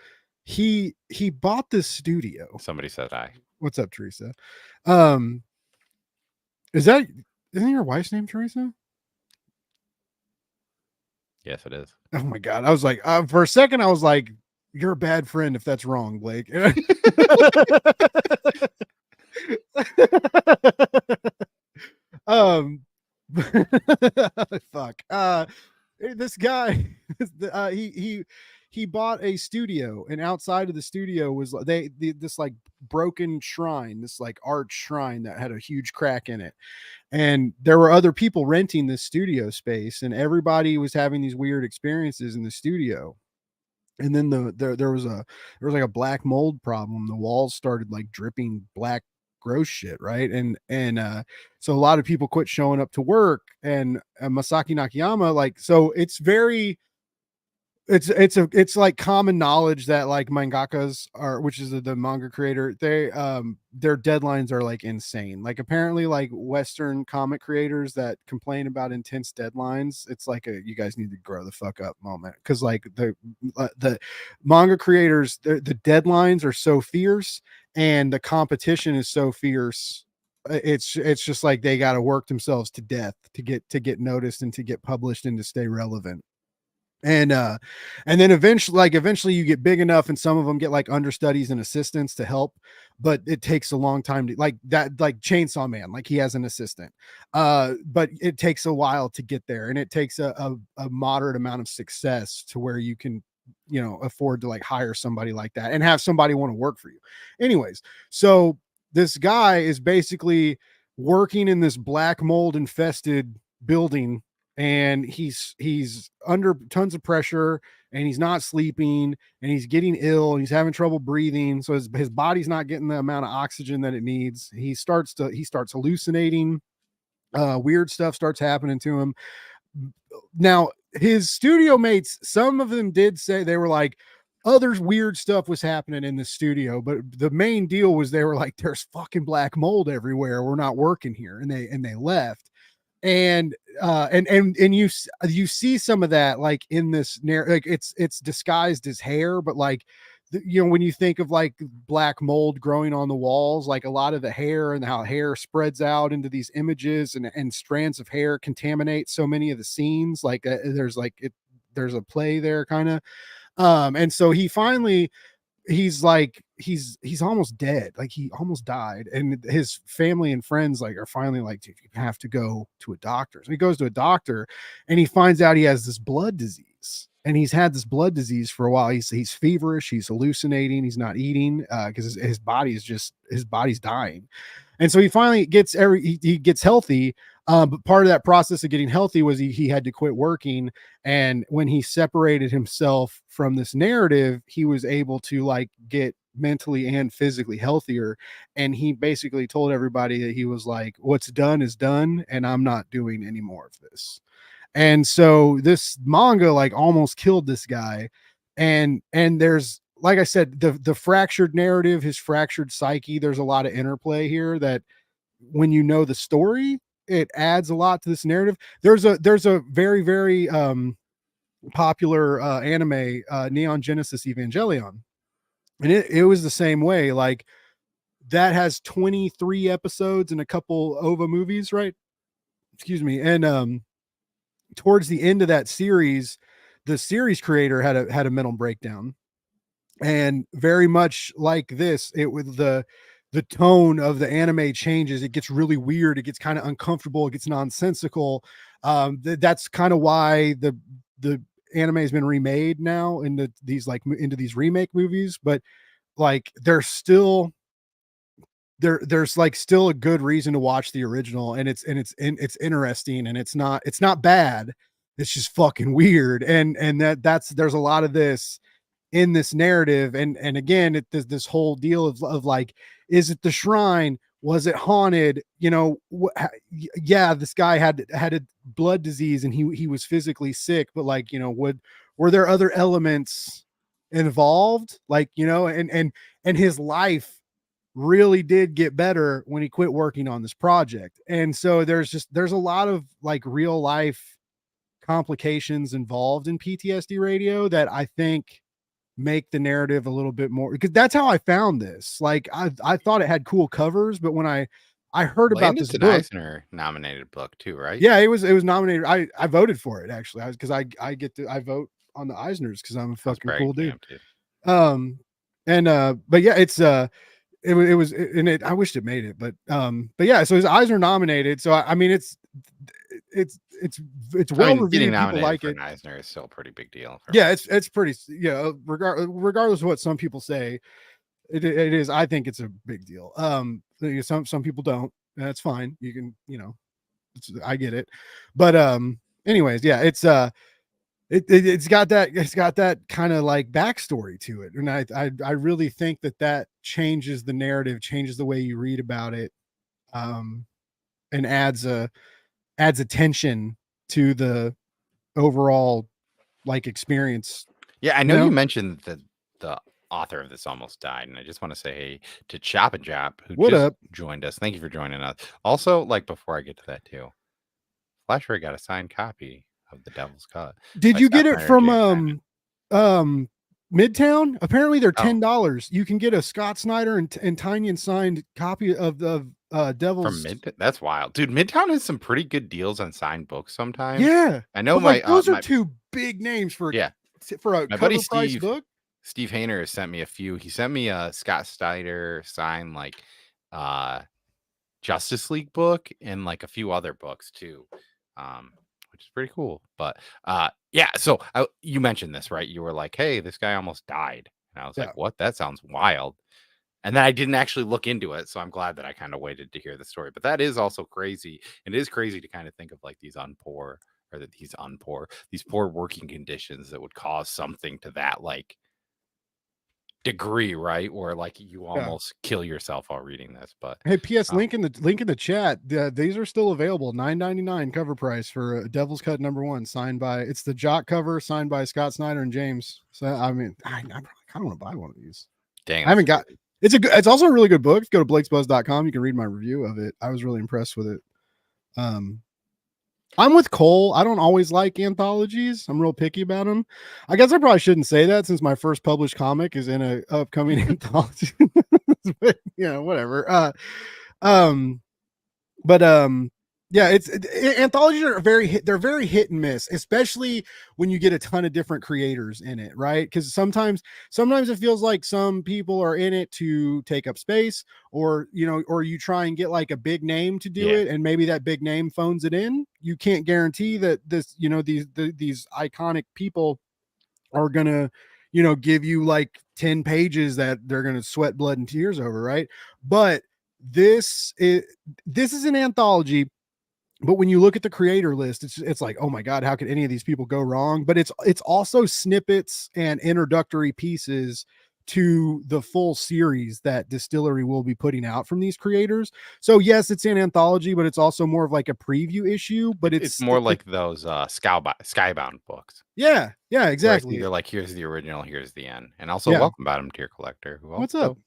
S2: he bought this studio.
S1: Somebody said hi.
S2: What's up, Teresa? Isn't your wife's name Teresa?
S1: Yes, it is.
S2: Oh my god. I was like, for a second, I was like, you're a bad friend if that's wrong, Blake. Fuck. This guy, he bought a studio, and outside of the studio was this like broken shrine, this like arch shrine that had a huge crack in it. And there were other people renting this studio space, and everybody was having these weird experiences in the studio. And then there was like a black mold problem. The walls started like dripping black gross shit, right? And so a lot of people quit showing up to work. And Masaki Nakayama, like, so it's like common knowledge that like mangakas are, which is the manga creator, they their deadlines are like insane. Like apparently like Western comic creators that complain about intense deadlines, it's like a you guys need to grow the fuck up moment, because like the manga creators, the deadlines are so fierce and the competition is so fierce. It's just like they got to work themselves to death to get noticed and to get published and to stay relevant. And and then eventually you get big enough, and some of them get like understudies and assistants to help, but it takes a long time to like that, like Chainsaw Man, like he has an assistant, but it takes a while to get there, and it takes a moderate amount of success to where you can, you know, afford to like hire somebody like that and have somebody want to work for you. Anyways, so this guy is basically working in this black mold infested building, and he's under tons of pressure, and he's not sleeping, and he's getting ill, and he's having trouble breathing, so his body's not getting the amount of oxygen that it needs. He starts hallucinating. Weird stuff starts happening to him. Now his studio mates, some of them did say, they were like, other weird stuff was happening in the studio, but the main deal was they were like, there's fucking black mold everywhere, we're not working here, and they left. And you see some of that like in this like it's disguised as hair, but like you know, when you think of like black mold growing on the walls, like a lot of the hair and how hair spreads out into these images, and strands of hair contaminate so many of the scenes, like there's a play there kind of. And so he finally, he's like he's almost dead, like he almost died, and his family and friends like are finally like, dude, you have to go to a doctor. So he goes to a doctor, and he finds out he has this blood disease, and he's had this blood disease for a while. He's feverish, he's hallucinating, he's not eating, because his body is just, his body's dying. And so he finally gets he gets healthy. But part of that process of getting healthy was he had to quit working. And when he separated himself from this narrative, he was able to like get mentally and physically healthier. And he basically told everybody that he was like, what's done is done, and I'm not doing any more of this. And so this manga like almost killed this guy. And there's, like I said, the fractured narrative, his fractured psyche, there's a lot of interplay here that when you know the story, it adds a lot to this narrative. There's a very popular anime, Neon Genesis Evangelion, and it was the same way. Like that has 23 episodes and a couple OVA movies, right? Excuse me. And towards the end of that series, the series creator had a mental breakdown, and very much like this, it with the tone of the anime changes. It gets really weird, it gets kind of uncomfortable, it gets nonsensical. That's kind of why the anime has been remade now into these like into these remake movies, but like there's still there's like still a good reason to watch the original, and it's interesting, and it's not bad, it's just fucking weird. And that's there's a lot of this in this narrative. And again, this whole deal of like, is it the shrine, was it haunted, you know, yeah, this guy had a blood disease, and he was physically sick, but like, you know, were there other elements involved, like, you know, and his life really did get better when he quit working on this project. And so there's a lot of like real life complications involved in PTSD radio that I think make the narrative a little bit more, because that's how I found this. Like I thought it had cool covers, but when I heard
S1: Well,
S2: about
S1: and
S2: this
S1: it's an
S2: book,
S1: Eisner nominated book too, right?
S2: yeah, it was nominated. I voted for it actually. Because I get to, I vote on the Eisners because I'm a
S1: I was
S2: fucking cool
S1: bragging
S2: dude.
S1: up, dude.
S2: And but yeah, it's it was, and it, I wished it made it, but yeah, so his Eisner nominated. So I mean, it's
S1: I
S2: well
S1: mean, getting
S2: reviewed. People
S1: nominated
S2: like
S1: for
S2: it.
S1: an Eisner is still a pretty big deal.
S2: Yeah, it's pretty, yeah. Regardless of what some people say, it is. I think it's a big deal. Some people don't. That's fine. You can, you know, I get it. But anyways, yeah, it's got that kind of like backstory to it, and I really think that changes the narrative, changes the way you read about it, and adds attention to the overall like experience.
S1: Yeah, I
S2: You
S1: know you
S2: know
S1: mentioned that the author of this almost died, and I just want to say hey to Chop and Chop who
S2: what
S1: just
S2: up?
S1: joined us. Thank you for joining us. Also, like before I get to that too, Flashray got a signed copy of The Devil's Cut
S2: Did
S1: by
S2: you
S1: Scott
S2: get it
S1: Snyder and
S2: from
S1: James Tynion.
S2: um Midtown? Apparently they're
S1: Oh,
S2: $10. You can get a Scott Snyder and Tynion signed copy of
S1: From
S2: Devil's.
S1: Midtown? That's wild, dude. Midtown has some pretty good deals on signed books sometimes.
S2: Yeah,
S1: I know
S2: but like those are
S1: my
S2: two big names for
S1: yeah,
S2: a
S1: my buddy
S2: cover price book.
S1: Steve Hayner has sent me a few. He sent me a Scott Snyder signed like uh Justice League book and like a few other books too, um, which is pretty cool. But yeah, so you mentioned this, right? You were like, "Hey, this guy almost died," and I was
S2: Yeah,
S1: like, "What? That sounds wild." And then I didn't actually look into it, so I'm glad that I kind of waited to hear the story. But that is also crazy. It is crazy to kind of think of like these poor working conditions that would cause something to that like degree, right? Where like you
S2: yeah.
S1: almost kill yourself while reading this. But
S2: Hey, P.S.
S1: um,
S2: Link in the chat. These are still available. $9.99 cover price for Devil's Cut #1, signed by. It's the Jock cover, signed by Scott Snyder and James. So I mean, I probably kind of want to buy one of these.
S1: dang,
S2: I
S1: that's
S2: haven't got.
S1: crazy.
S2: It's a good. It's also a really good book. Go to blakesbuzz.com. You can read my review of it. I was really impressed with it. Um, I'm with Cole. I don't always like anthologies. I'm real picky about them. I guess I probably shouldn't say that since my first published comic is in a upcoming anthology. But whatever. Um, but yeah, anthologies are they're very hit and miss, especially when you get a ton of different creators in it, right? Because sometimes it feels like some people are in it to take up space, or or you try and get like a big name to do
S1: Yeah,
S2: it, and maybe that big name phones it in. You can't guarantee that these iconic people are gonna give you like 10 pages that they're gonna sweat blood and tears over, right? But this is this is an anthology, but when you look at the creator list, it's like, oh my god, how could any of these people go wrong? But it's also snippets and introductory pieces to the full series that Distillery will be putting out from these creators. So yes, it's an anthology, but it's also more of like a preview issue. But
S1: it's more like those Skybound books,
S2: yeah,
S1: where it's
S2: exactly.
S1: either like here's the original, here's the end, and also
S2: Yeah.
S1: welcome bottom tier collector, who
S2: What's up?
S1: also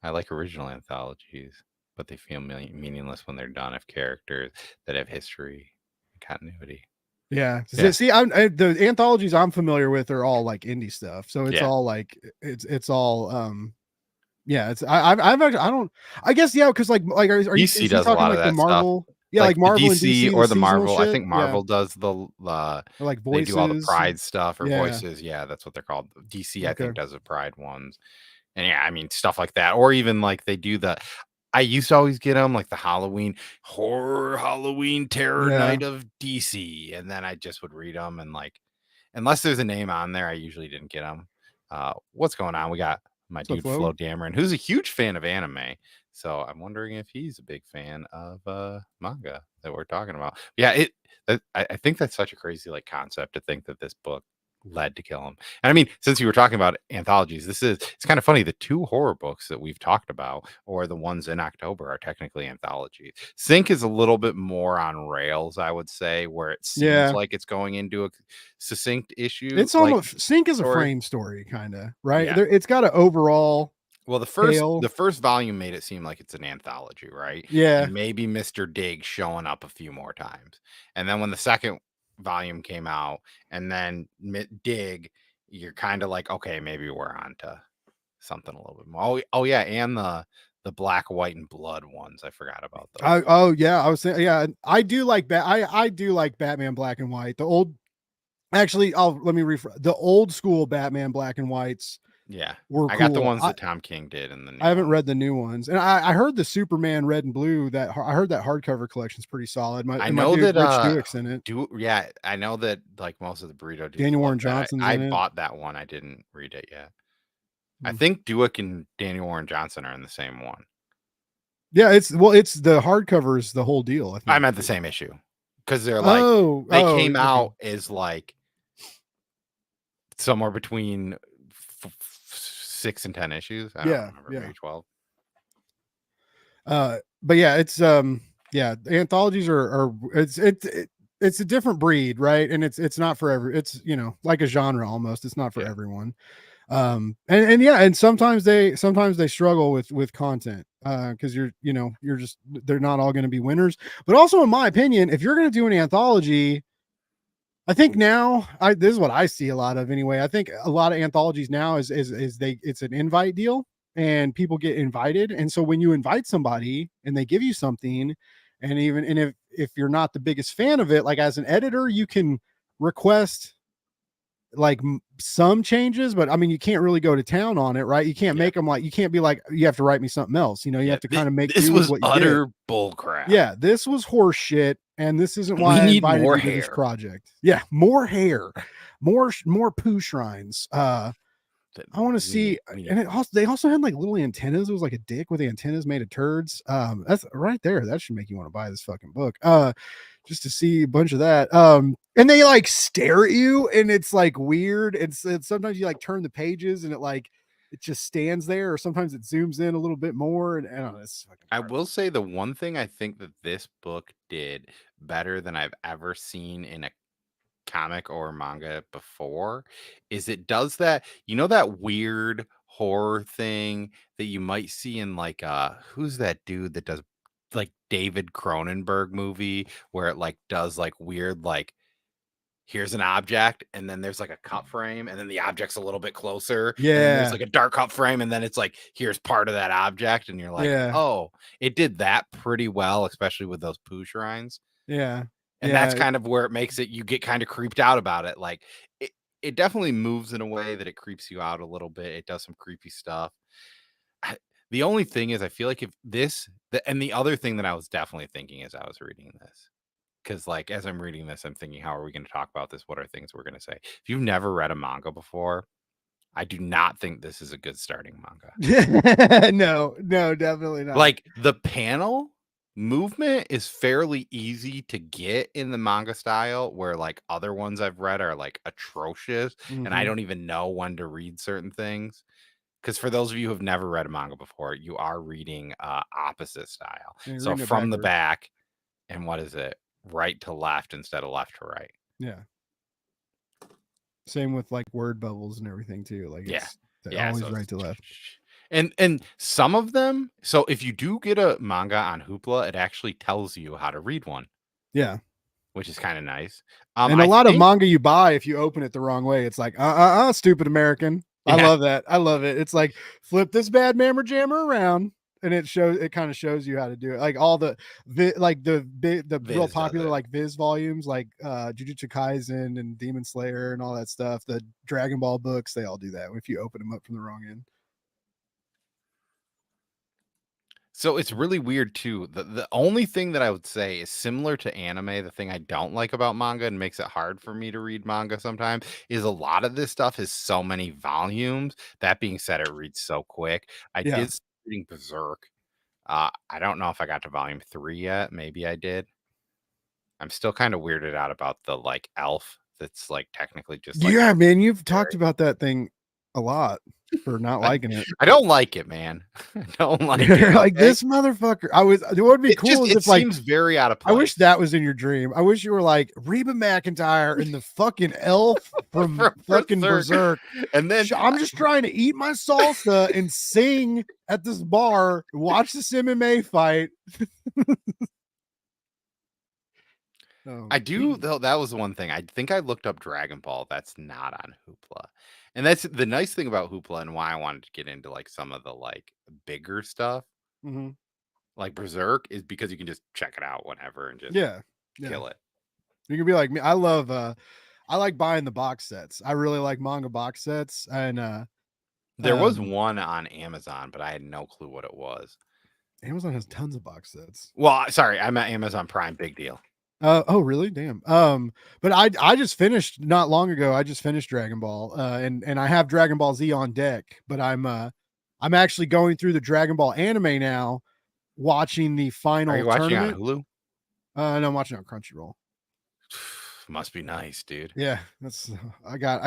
S1: I like original anthologies, but they feel meaningless when they're done if characters that have history and continuity.
S2: Yeah.
S1: Yeah,
S2: See, the anthologies I'm familiar with are all like indie stuff. So it's
S1: yeah.
S2: all like it's all yeah, it's I've actually I don't I guess yeah, because like are you
S1: DC
S2: is he
S1: does a
S2: talking
S1: lot of
S2: like the
S1: that stuff,
S2: Marvel? Yeah,
S1: like
S2: like
S1: the
S2: Marvel and
S1: DC
S2: DC, the
S1: or the
S2: seasonal
S1: Marvel. I
S2: shit.
S1: think
S2: Yeah.
S1: Marvel does
S2: Or like
S1: they do all the
S2: voices.
S1: Pride stuff or
S2: Yeah.
S1: voices. Yeah, that's what they're called. DC, I
S2: Okay.
S1: think, does the Pride ones. And yeah, I mean, stuff like that. Or even like they do the I used to always get them like the Halloween horror Halloween terror
S2: Yeah.
S1: night of DC. And then I just would read them and like unless there's a name on there, I usually didn't get them. What's going on? We got my
S2: So
S1: dude
S2: Flo.
S1: Flo Dameron, who's a huge fan of anime. So I'm wondering if he's a big fan of manga that we're talking about. Yeah, I think that's such a crazy like concept to think that this book led to kill him. And I mean, since you were talking about anthologies, it's kind of funny. The two horror books that we've talked about, or the ones in October, are technically anthologies. Sync is a little bit more on rails, I would say, where it seems
S2: Yeah.
S1: like it's going into a succinct issue,
S2: It's
S1: like
S2: almost Sync is a
S1: story.
S2: frame story, kind of, right?
S1: Yeah.
S2: There it's got an overall
S1: Well,
S2: tale.
S1: the first volume made it seem like it's an anthology, right?
S2: Yeah.
S1: And maybe Mr. Dig showing up a few more times. And then when the second volume came out, and then Dig, you're kind of like, okay, maybe we're on to something a little bit more. Oh yeah, and the black, white, and blood ones. I forgot about those.
S2: Oh yeah, I was saying yeah, I do like I do like Batman Black and White. The old actually, let me rephrase. The old school Batman Black and Whites
S1: Yeah,
S2: were
S1: I got the
S2: cool.
S1: ones that Tom King did in the
S2: I
S1: new
S2: haven't
S1: one.
S2: read the new ones, and I heard the Superman Red and Blue I heard that hardcover collection's pretty solid.
S1: I
S2: My
S1: know
S2: dude
S1: that
S2: Rich Duick's in it.
S1: yeah, I know that like most of the burrito dudes
S2: Daniel
S1: love
S2: Warren
S1: that.
S2: Johnson's
S1: I
S2: in it.
S1: bought that one. I didn't read it yet. I
S2: Hmm.
S1: think Dewick and Daniel Warren Johnson are in the same one.
S2: Yeah, it's the hardcover is the whole deal. I
S1: I
S2: think.
S1: meant the same issue because they're like they
S2: Oh,
S1: came
S2: okay.
S1: out as like somewhere between 6 and 10 issues. I don't
S2: Yeah,
S1: remember,
S2: yeah.
S1: maybe 12.
S2: But yeah, yeah, anthologies are it's a different breed, right? And it's not for it's like a genre almost. It's not for
S1: Yeah,
S2: everyone. And yeah, and sometimes they struggle with content because you're just they're not all going to be winners. But also, in my opinion, if you're going to do an anthology, I think now this is what I see a lot of anyway. I think a lot of anthologies now is it's an invite deal. and people get invited. And so when you invite somebody and they give you something, and if you're not the biggest fan of it, like as an editor, you can request like some changes, but I mean, you can't really go to town on it, right? You can't
S1: Yeah.
S2: make them like, you can't be like, you have to write me something else. You know, you have to kind of make
S1: This
S2: do with
S1: was
S2: what you get.
S1: utter bull crap.
S2: Yeah, this was horse shit, and this isn't
S1: We
S2: why I
S1: need
S2: invited
S1: more
S2: you to this
S1: hair.
S2: project. Yeah, more hair, more poo shrines. I want to see, and they also had like little antennas. It was like a dick with antennas made of turds. That's right there. That should make you want to buy this fucking book. Just to see a bunch of that. And they like stare at you, and it's like weird. It's sometimes you like turn the pages, and it just stands there, or sometimes it zooms in a little bit more. And I don't know, it's fucking
S1: I will say the one thing I think that this book did better than I've ever seen in a comic or manga before is it does that, that weird horror thing that you might see in like who's that dude that does like David Cronenberg movie where it like does like weird like here's an object and then there's like a cut frame and then the object's a little bit closer and then there's
S2: yeah,
S1: like a dark cut frame and then it's like here's part of that object and you're like,
S2: yeah,
S1: oh, it did that pretty well, especially with those poo shrines.
S2: yeah,
S1: And that's
S2: yeah.
S1: kind of where it makes it you get kind of creeped out about it. Like it definitely moves in a way that it creeps you out a little bit. It does some creepy stuff. The only thing is I feel like if and the other thing that I was definitely thinking as I was reading this, because like as I'm reading this, I'm thinking, how are we going to talk about this? What are things we're going to say? If you've never read a manga before, I do not think this is a good starting manga.
S2: No, definitely not.
S1: Like the panel movement is fairly easy to get in the manga style, where like other ones I've read are like atrocious, and I don't even know when to read certain things. Because for those of you who have never read a manga before, you are reading opposite style. So from the back, and what is it? Right to left instead of left to right.
S2: Yeah. Same with like word bubbles and everything too. Like it's always
S1: so
S2: right to left.
S1: And some of them, so if you do get a manga on Hoopla, it actually tells you how to read one.
S2: Yeah.
S1: Which is kind of nice.
S2: And a lot of manga you buy, if you open it the wrong way, it's like, stupid American. I love that. I love it. It's like, flip this bad mammer jammer around, and it kind of shows you how to do it. Like all the real popular like Viz volumes, like Jujutsu Kaisen and Demon Slayer and all that stuff. The Dragon Ball books, they all do that if you open them up from the wrong end.
S1: So it's really weird too. The only thing that I would say is similar to anime, the thing I don't like about manga and makes it hard for me to read manga sometimes is a lot of this stuff is so many volumes. That being said, it reads so quick. I did start reading Berserk. I don't know if I got to volume 3 yet. Maybe I did. I'm still kind of weirded out about the like elf that's like technically just like
S2: man, you've talked about that thing a lot for not liking it.
S1: I don't like it, man. I don't like it.
S2: Like this motherfucker. It would be cool
S1: if like
S2: seems
S1: very out of place.
S2: I wish that was in your dream. I wish you were like Reba McEntire and the fucking elf from fucking Berserk.
S1: And then
S2: I'm just trying to eat my salsa and sing at this bar, watch this MMA fight.
S1: I do though. That was the one thing. I think I looked up Dragon Ball. That's not on Hoopla. And that's the nice thing about Hoopla and why I wanted to get into like some of the like bigger stuff. Like Berserk is because you can just check it out whenever and just kill it.
S2: You can be like me. I like buying the box sets. I really like manga box sets. And
S1: there was one on Amazon, but I had no clue what it was.
S2: Amazon has tons of box sets.
S1: Well, sorry, I'm at Amazon Prime. Big deal.
S2: Oh really? Damn. But I just finished not long ago. I just finished Dragon Ball. And I have Dragon Ball Z on deck, but I'm actually going through the Dragon Ball anime now, watching the final.
S1: Are you watching on Hulu?
S2: No, I'm watching on Crunchyroll.
S1: Must be nice, dude.
S2: Yeah, that's I got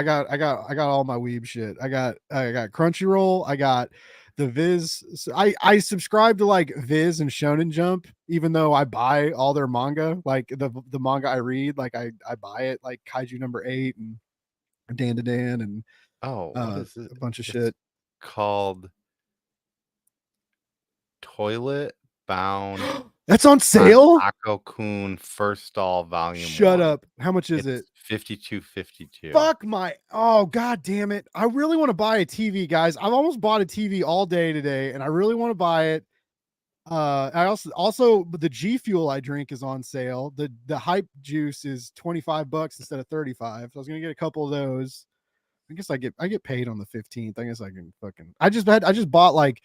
S2: all my weeb shit. I got Crunchyroll. I got the Viz. I subscribe to like Viz and Shonen Jump, even though I buy all their manga. Like the manga I read, like I buy it, like Kaiju #8 and Dan to Dan and
S1: what is it?
S2: A bunch of shit
S1: called Toilet Bound.
S2: That's on sale.
S1: Ako-kun First All Volume.
S2: Shut up. How much is it?
S1: 52.52.
S2: Fuck my, oh god damn it. I really want to buy a TV, guys. I've almost bought a TV all day today, and I really want to buy it. I also the G Fuel I drink is on sale. The hype juice is 25 bucks instead of 35. So I was gonna get a couple of those. I guess I get paid on the 15th. I guess I can fucking I just bought like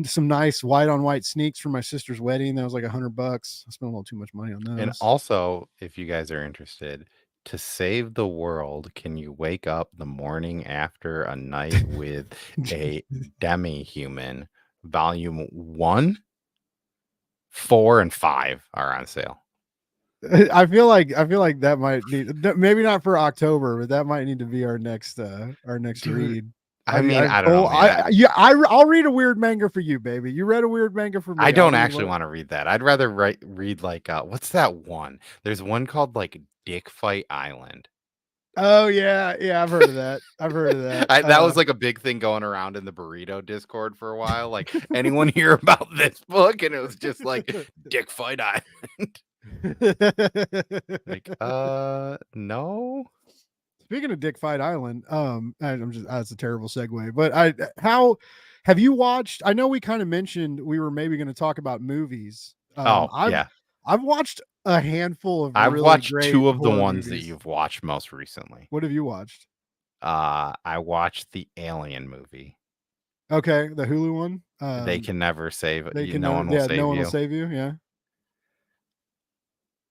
S2: some nice white on white sneaks for my sister's wedding. That was like $100. I spent a little too much money on
S1: And
S2: those.
S1: also, if you guys are interested, to save the world, can you wake up the morning after a night with a demi-human? Volume 1, 4, and 5 are on sale.
S2: I feel like that might need, maybe not for October, but that might need to be our next
S1: Dude,
S2: read.
S1: I mean, I don't know, man.
S2: I'll read a weird manga for you, baby. You read a weird manga for me.
S1: I don't actually want to read that. I'd rather read like what's that one? There's one called like Dick Fight Island.
S2: Oh yeah, I've heard of that. I've heard of that.
S1: That was like a big thing going around in the burrito Discord for a while. Like, anyone hear about this book? And it was just like Dick Fight Island. Like, no.
S2: Speaking of Dick Fight Island, I'm just that's a terrible segue, but how have you watched? I know we kind of mentioned we were maybe going to talk about movies.
S1: Yeah.
S2: I've watched a handful of
S1: I've
S2: really
S1: watched
S2: great
S1: 2 of the
S2: horror
S1: ones that
S2: movies.
S1: you've watched most recently.
S2: What have you watched?
S1: I watched the Alien movie.
S2: Okay, the Hulu one.
S1: They can never save
S2: They
S1: you.
S2: can
S1: No
S2: never,
S1: one will
S2: yeah,
S1: save
S2: no one
S1: you.
S2: will save you. Yeah.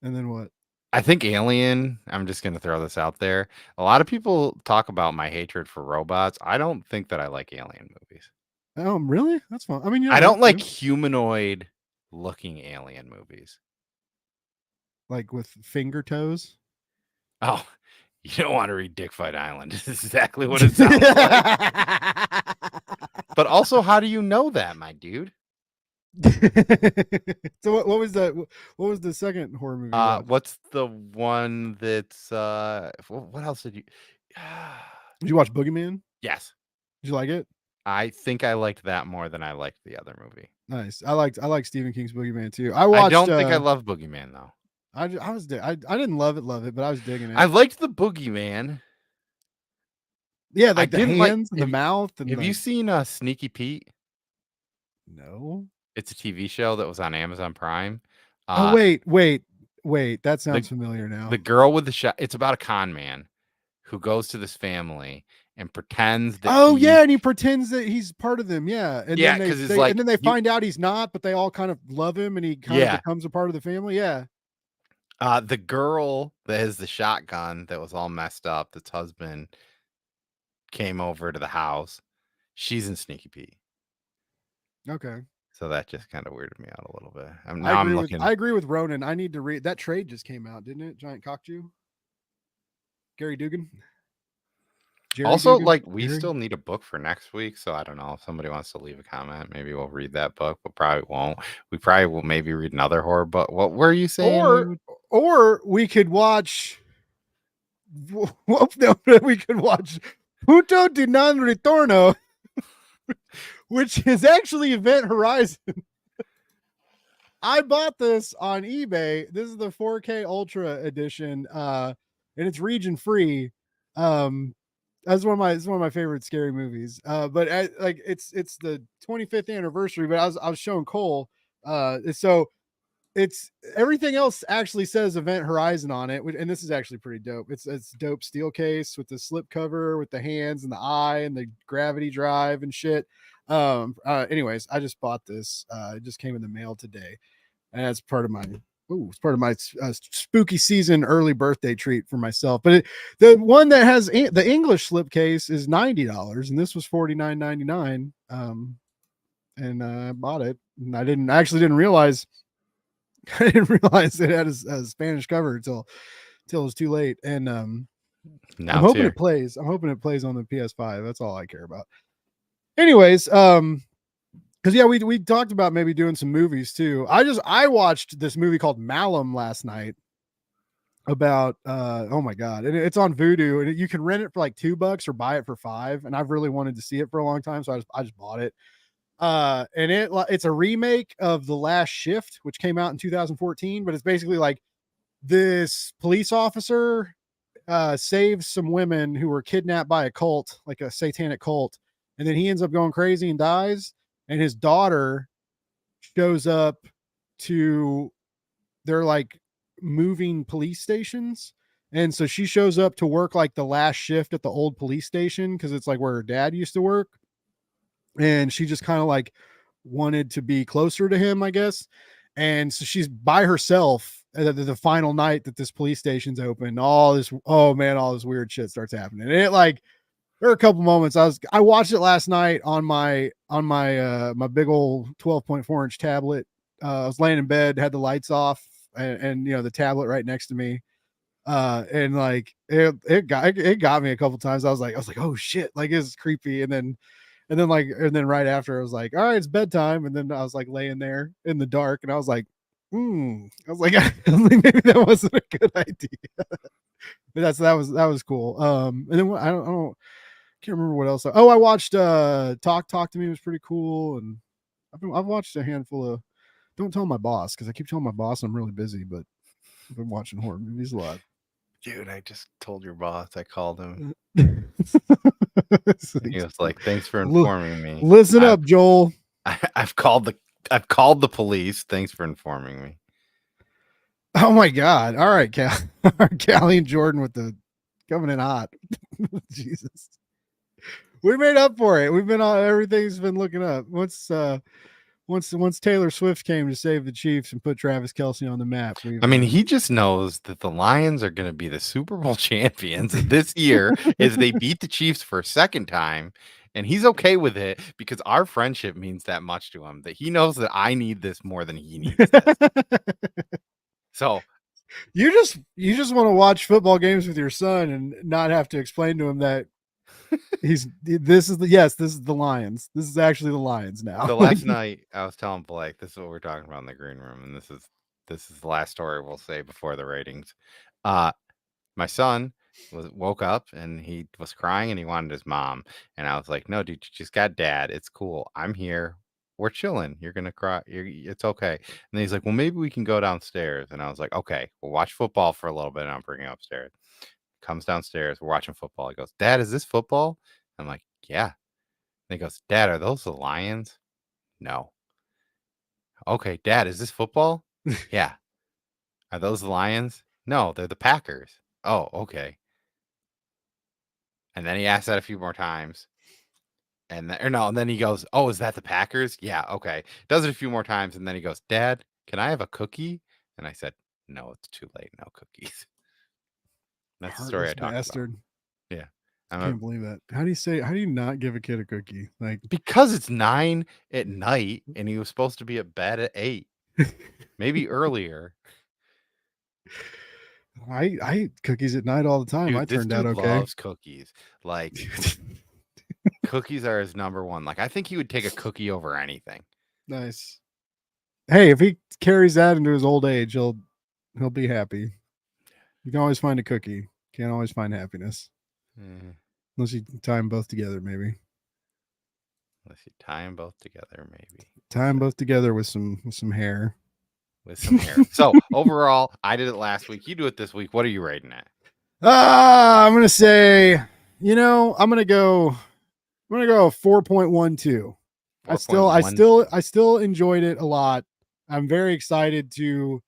S2: And then what?
S1: I think Alien, I'm just going to throw this out there. A lot of people talk about my hatred for robots. I don't think that I like Alien movies.
S2: Really? That's fine. I mean, you
S1: I don't like
S2: to.
S1: humanoid looking alien movies.
S2: Like with finger toes.
S1: Oh, you don't want to read Dick Fight Island. This is exactly what it sounds like. But also, how do you know that, my dude?
S2: So what was that? What was the second horror movie?
S1: What's the one that's what else did you
S2: Did you watch Boogeyman?
S1: Yes.
S2: Did you like it?
S1: I think I liked that more than I liked the other movie.
S2: Nice. I like Stephen King's Boogeyman too.
S1: I don't think I love Boogeyman though.
S2: I didn't love it, but I was digging it.
S1: I liked the Boogeyman.
S2: Yeah, like the hands and the mouth. And
S1: have you seen Sneaky Pete?
S2: No.
S1: It's a TV show that was on Amazon Prime.
S2: Oh wait. That sounds familiar now.
S1: The girl with the shot. It's about a con man who goes to this family and pretends that.
S2: Oh yeah, and he pretends that he's part of them. Yeah, and
S1: yeah,
S2: then
S1: and
S2: then they find out he's not, but they all kind of love him, and he kind of becomes a part of the family. Yeah.
S1: The girl that has the shotgun that was all messed up, that's husband came over to the house. She's in Sneaky Pete.
S2: Okay.
S1: So that just kind of weirded me out a little bit.
S2: I agree with Ronan. I need to read that trade just came out, didn't it? Giant Cockjew. Gary Dugan.
S1: Also, like we still need a book for next week, so I don't know if somebody wants to leave a comment. Maybe we'll read that book, but probably won't. We probably will maybe read another horror book. What were you saying?
S2: Or we could watch. We could watch Punto di Non Ritorno, which is actually Event Horizon. I bought this on eBay. This is the 4K Ultra edition, and it's region free. That's one of my favorite scary movies. But it's the 25th anniversary. But I was showing Cole. So it's everything else actually says Event Horizon on it, and this is actually pretty dope. It's dope steel case with the slip cover with the hands and the eye and the gravity drive and shit. Anyways, I just bought this. It just came in the mail today, and it's part of my spooky season early birthday treat for myself. But the one that has the English slipcase is $90, and this was $49.99. And I bought it, and I didn't realize it had a Spanish cover until it was too late. And I'm hoping it plays. I'm hoping it plays on the PS5. That's all I care about. Anyways, because yeah, we talked about maybe doing some movies too. I watched this movie called Malum last night about oh my god, and it's on Vudu, and you can rent it for like $2 or buy it for $5. And I've really wanted to see it for a long time, so I just bought it. And it's a remake of The Last Shift, which came out in 2014, but it's basically like this police officer saves some women who were kidnapped by a cult, like a satanic cult, and then he ends up going crazy and dies. And his daughter shows up to they're like moving police stations. And so she shows up to work like the last shift at the old police station because it's like where her dad used to work. And she just kind of like wanted to be closer to him, I guess. And so she's by herself at the final night that this police station's open. All this, oh man, all this weird shit starts happening. And it like there are a couple moments I watched it last night on my big old 12.4-inch tablet. I was laying in bed, had the lights off, and the tablet right next to me. And like it got me a couple times. I was like, oh shit, like it's creepy. And then right after I was like, all right, it's bedtime. And then I was like laying there in the dark and I was like, I was like, maybe that wasn't a good idea. But that was cool. And then I don't can't remember what else. I watched Talk to Me was pretty cool. And I've watched a handful of Don't Tell My Boss, because I keep telling my boss I'm really busy, but I've been watching horror movies a lot.
S1: Dude, I just told your boss. I called him.
S2: So
S1: He was like, "Thanks for informing me."
S2: Listen up, Joel.
S1: I've called the police. Thanks for informing me.
S2: Oh my God! All right, Callie and Jordan with the coming in hot. Jesus, we made up for it. We've been on everything's been looking up. Once Taylor Swift came to save the Chiefs and put Travis Kelce on the map.
S1: I mean, he just knows that the Lions are going to be the Super Bowl champions this year as they beat the Chiefs for a second time. And he's okay with it because our friendship means that much to him, that he knows that I need this more than he needs this. So
S2: you just want to watch football games with your son and not have to explain to him that this is the Lions. This is actually the Lions now.
S1: the last night I was telling Blake, this is what we're talking about in the green room, and this is the last story we'll say before the ratings. My son woke up and he was crying and he wanted his mom, and I was like, "No, dude, you just got dad. It's cool. I'm here. We're chilling. You're gonna cry. It's okay." And then he's like, "Well, maybe we can go downstairs." And I was like, "Okay, we'll watch football for a little bit, and I'll bring him upstairs." Comes downstairs. We're watching football. He goes, "Dad, is this football?" I'm like, "Yeah." And he goes, "Dad, are those the Lions?" No. Okay, Dad, is this football? Yeah. Are those the Lions? No, they're the Packers. Oh, okay. And then he asked that a few more times. And then he goes, "Oh, is that the Packers?" Yeah, okay. Does it a few more times, and then he goes, "Dad, can I have a cookie?" And I said, "No, it's too late. No cookies." That's the story I talked
S2: bastard.
S1: about. Yeah.
S2: I can't believe that. How do you not give a kid a cookie? Like,
S1: because it's 9 at night and he was supposed to be at bed at 8. Maybe earlier.
S2: I eat cookies at night all the time.
S1: Dude,
S2: I
S1: this
S2: turned
S1: dude
S2: out okay.
S1: loves cookies. Like, cookies are his number one. Like, I think he would take a cookie over anything.
S2: Nice. Hey, if he carries that into his old age, he'll be happy. You can always find a cookie. Can't always find happiness. Unless you tie them both together, maybe.
S1: Unless you tie them both together, maybe.
S2: Tie them both together with some hair.
S1: With some hair. So overall, I did it last week. You do it this week. What are you rating at?
S2: I'm gonna say, I'm gonna go 4.12. I still enjoyed it a lot. I'm very excited to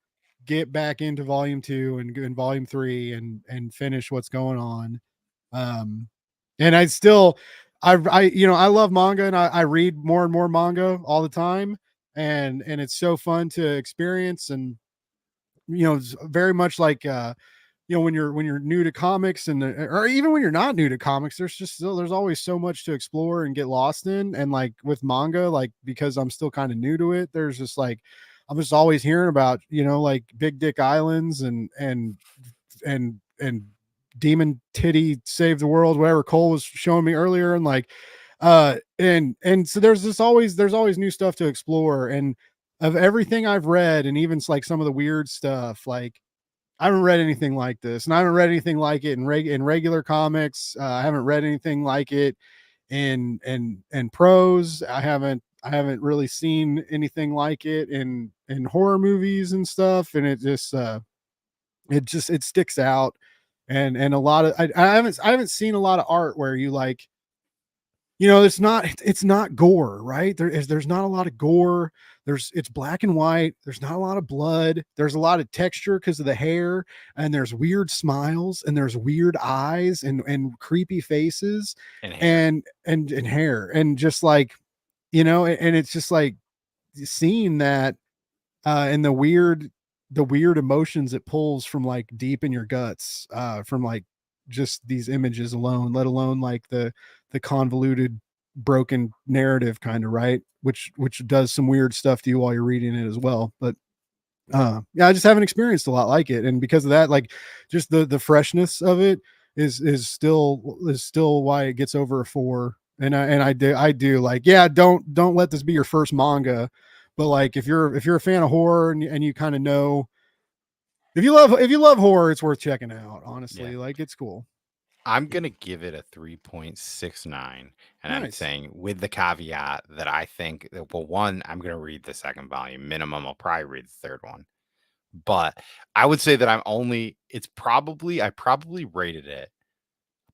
S2: get back into volume 2 and volume 3 and finish what's going on. And I love manga and I read more and more manga all the time. And it's so fun to experience. And, it's very much like, when you're new to comics or even when you're not new to comics, there's always so much to explore and get lost in. And like with manga, like, because I'm still kind of new to it, there's just like, I'm just always hearing about, like Big Dick Islands and Demon Titty Save the World, whatever Cole was showing me earlier. And like, and so there's always new stuff to explore. And of everything I've read, and even like some of the weird stuff, like, I haven't read anything like this, and I haven't read anything like it in regular comics. I haven't read anything like it in prose. I haven't really seen anything like it in horror movies and stuff. And it just it sticks out. and a lot of I haven't seen a lot of art where you like, it's not gore, right? There's not a lot of gore. It's black and white. There's not a lot of blood. There's a lot of texture because of the hair, and there's weird smiles, and there's weird eyes and creepy faces,
S1: And hair.
S2: and hair, and just like, and it's just like seeing that, and the weird emotions it pulls from like deep in your guts, from like just these images alone, let alone like the convoluted broken narrative kind of, right, which does some weird stuff to you while you're reading it as well. But yeah, I just haven't experienced a lot like it, and because of that, like, just the freshness of it is still why it gets over a 4. And I do like, yeah, don't let this be your first manga, but like if you're a fan of horror, and you kind of know, if you love horror, it's worth checking out, honestly.
S1: Yeah.
S2: Like, it's cool.
S1: I'm gonna give it a 3.69, and I'm
S2: Nice.
S1: saying with the caveat that I think that, well, one, I'm gonna read the second volume minimum. I'll probably read the third one, but I would say that I probably rated it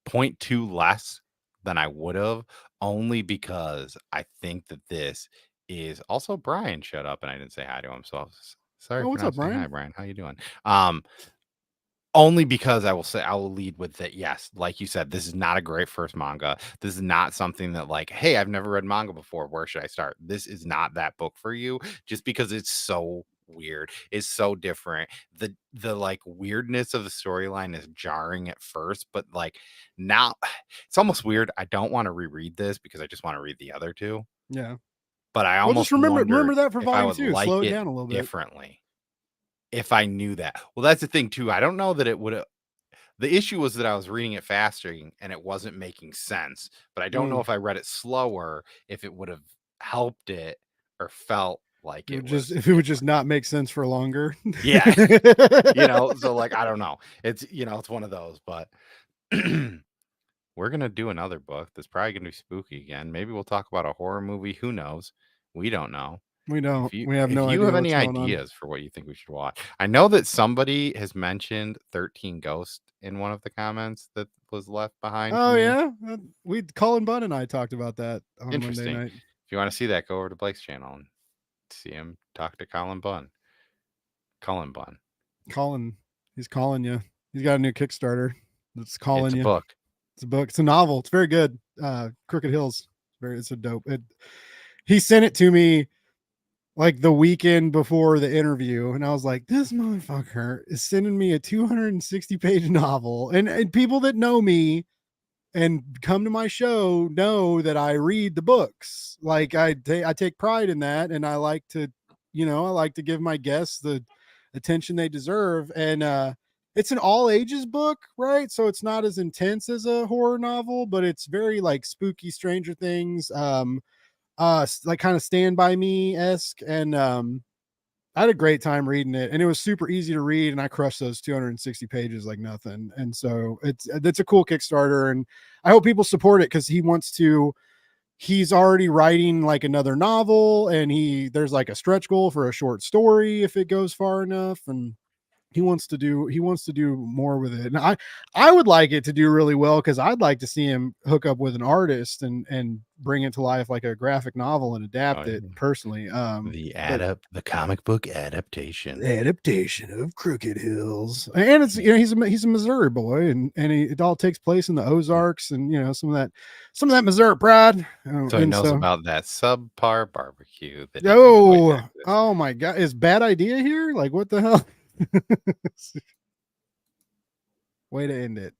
S1: 0.2 less than I would have, only because I think that this is also Brian showed up and I didn't say hi to him, so sorry
S2: Oh,
S1: for
S2: what's up,
S1: not saying hi,
S2: Brian?
S1: Brian. How you doing? Only because I will lead with that. Yes, like you said, this is not a great first manga. This is not something that, like, hey, I've never read manga before. Where should I start? This is not that book for you, just because it's so weird. It's so different. The like weirdness of the storyline is jarring at first, but like now it's almost weird. I don't want to reread this because I just want to read the other two.
S2: Yeah.
S1: But I
S2: Well, just
S1: almost
S2: remember
S1: wonder
S2: remember that for
S1: if I
S2: volume
S1: would
S2: 2. Slow
S1: like
S2: it
S1: it
S2: down a little bit.
S1: differently if I knew that. Well, that's the thing too. I don't know that it would have. The issue was that I was reading it faster and it wasn't making sense, but I don't know
S2: Mm.
S1: if I read it slower, if it would have helped it or felt like
S2: It
S1: it
S2: would just
S1: was
S2: if it would just
S1: different.
S2: not make sense for longer.
S1: Yeah. So like, I don't know. It's one of those, but we're going to do another book that's probably going to be spooky again. Maybe we'll talk about a horror movie. Who knows? We don't know.
S2: We don't.
S1: If you
S2: We have
S1: if
S2: no
S1: you
S2: idea
S1: have
S2: what's
S1: any
S2: going on.
S1: ideas for what you think we should watch, I know that somebody has mentioned 13 Ghosts in one of the comments that was left behind to
S2: Oh
S1: me.
S2: yeah, Colin Bunn and I talked about that on Monday
S1: Interesting.
S2: night.
S1: If you want to see that, go over to Blake's channel and see him talk to Colin Bunn. Colin Bunn.
S2: Colin, he's calling you. He's got a new Kickstarter that's
S1: It's
S2: calling
S1: a
S2: you.
S1: book.
S2: It's a book. It's a novel. It's very good. Crooked Hills. It's a dope. He sent it to me like the weekend before the interview, and I was like, this motherfucker is sending me a 260-page novel. And people that know me and come to my show know that I read the books. Like, I take pride in that, and I like to give my guests the attention they deserve. And it's an all ages book, right? So it's not as intense as a horror novel, but it's very like spooky Stranger Things, like kind of Stand By Me esque. And I had a great time reading it, and it was super easy to read, and I crushed those 260 pages like nothing. And so that's a cool Kickstarter, and I hope people support it, because he's already writing like another novel, and there's like a stretch goal for a short story if it goes far enough, and he wants to do more with it. And I would like it to do really well, because I'd like to see him hook up with an artist and bring it to life like a graphic novel and adapt it personally. But
S1: The comic book adaptation.
S2: adaptation of Crooked Hills, and it's he's a Missouri boy, and it all takes place in the Ozarks, and some of that Missouri pride,
S1: So he
S2: and
S1: knows
S2: so.
S1: about that subpar barbecue that he can avoid
S2: Oh,
S1: Texas.
S2: oh my God, is Bad Idea here? Like, what the hell? Way to end it.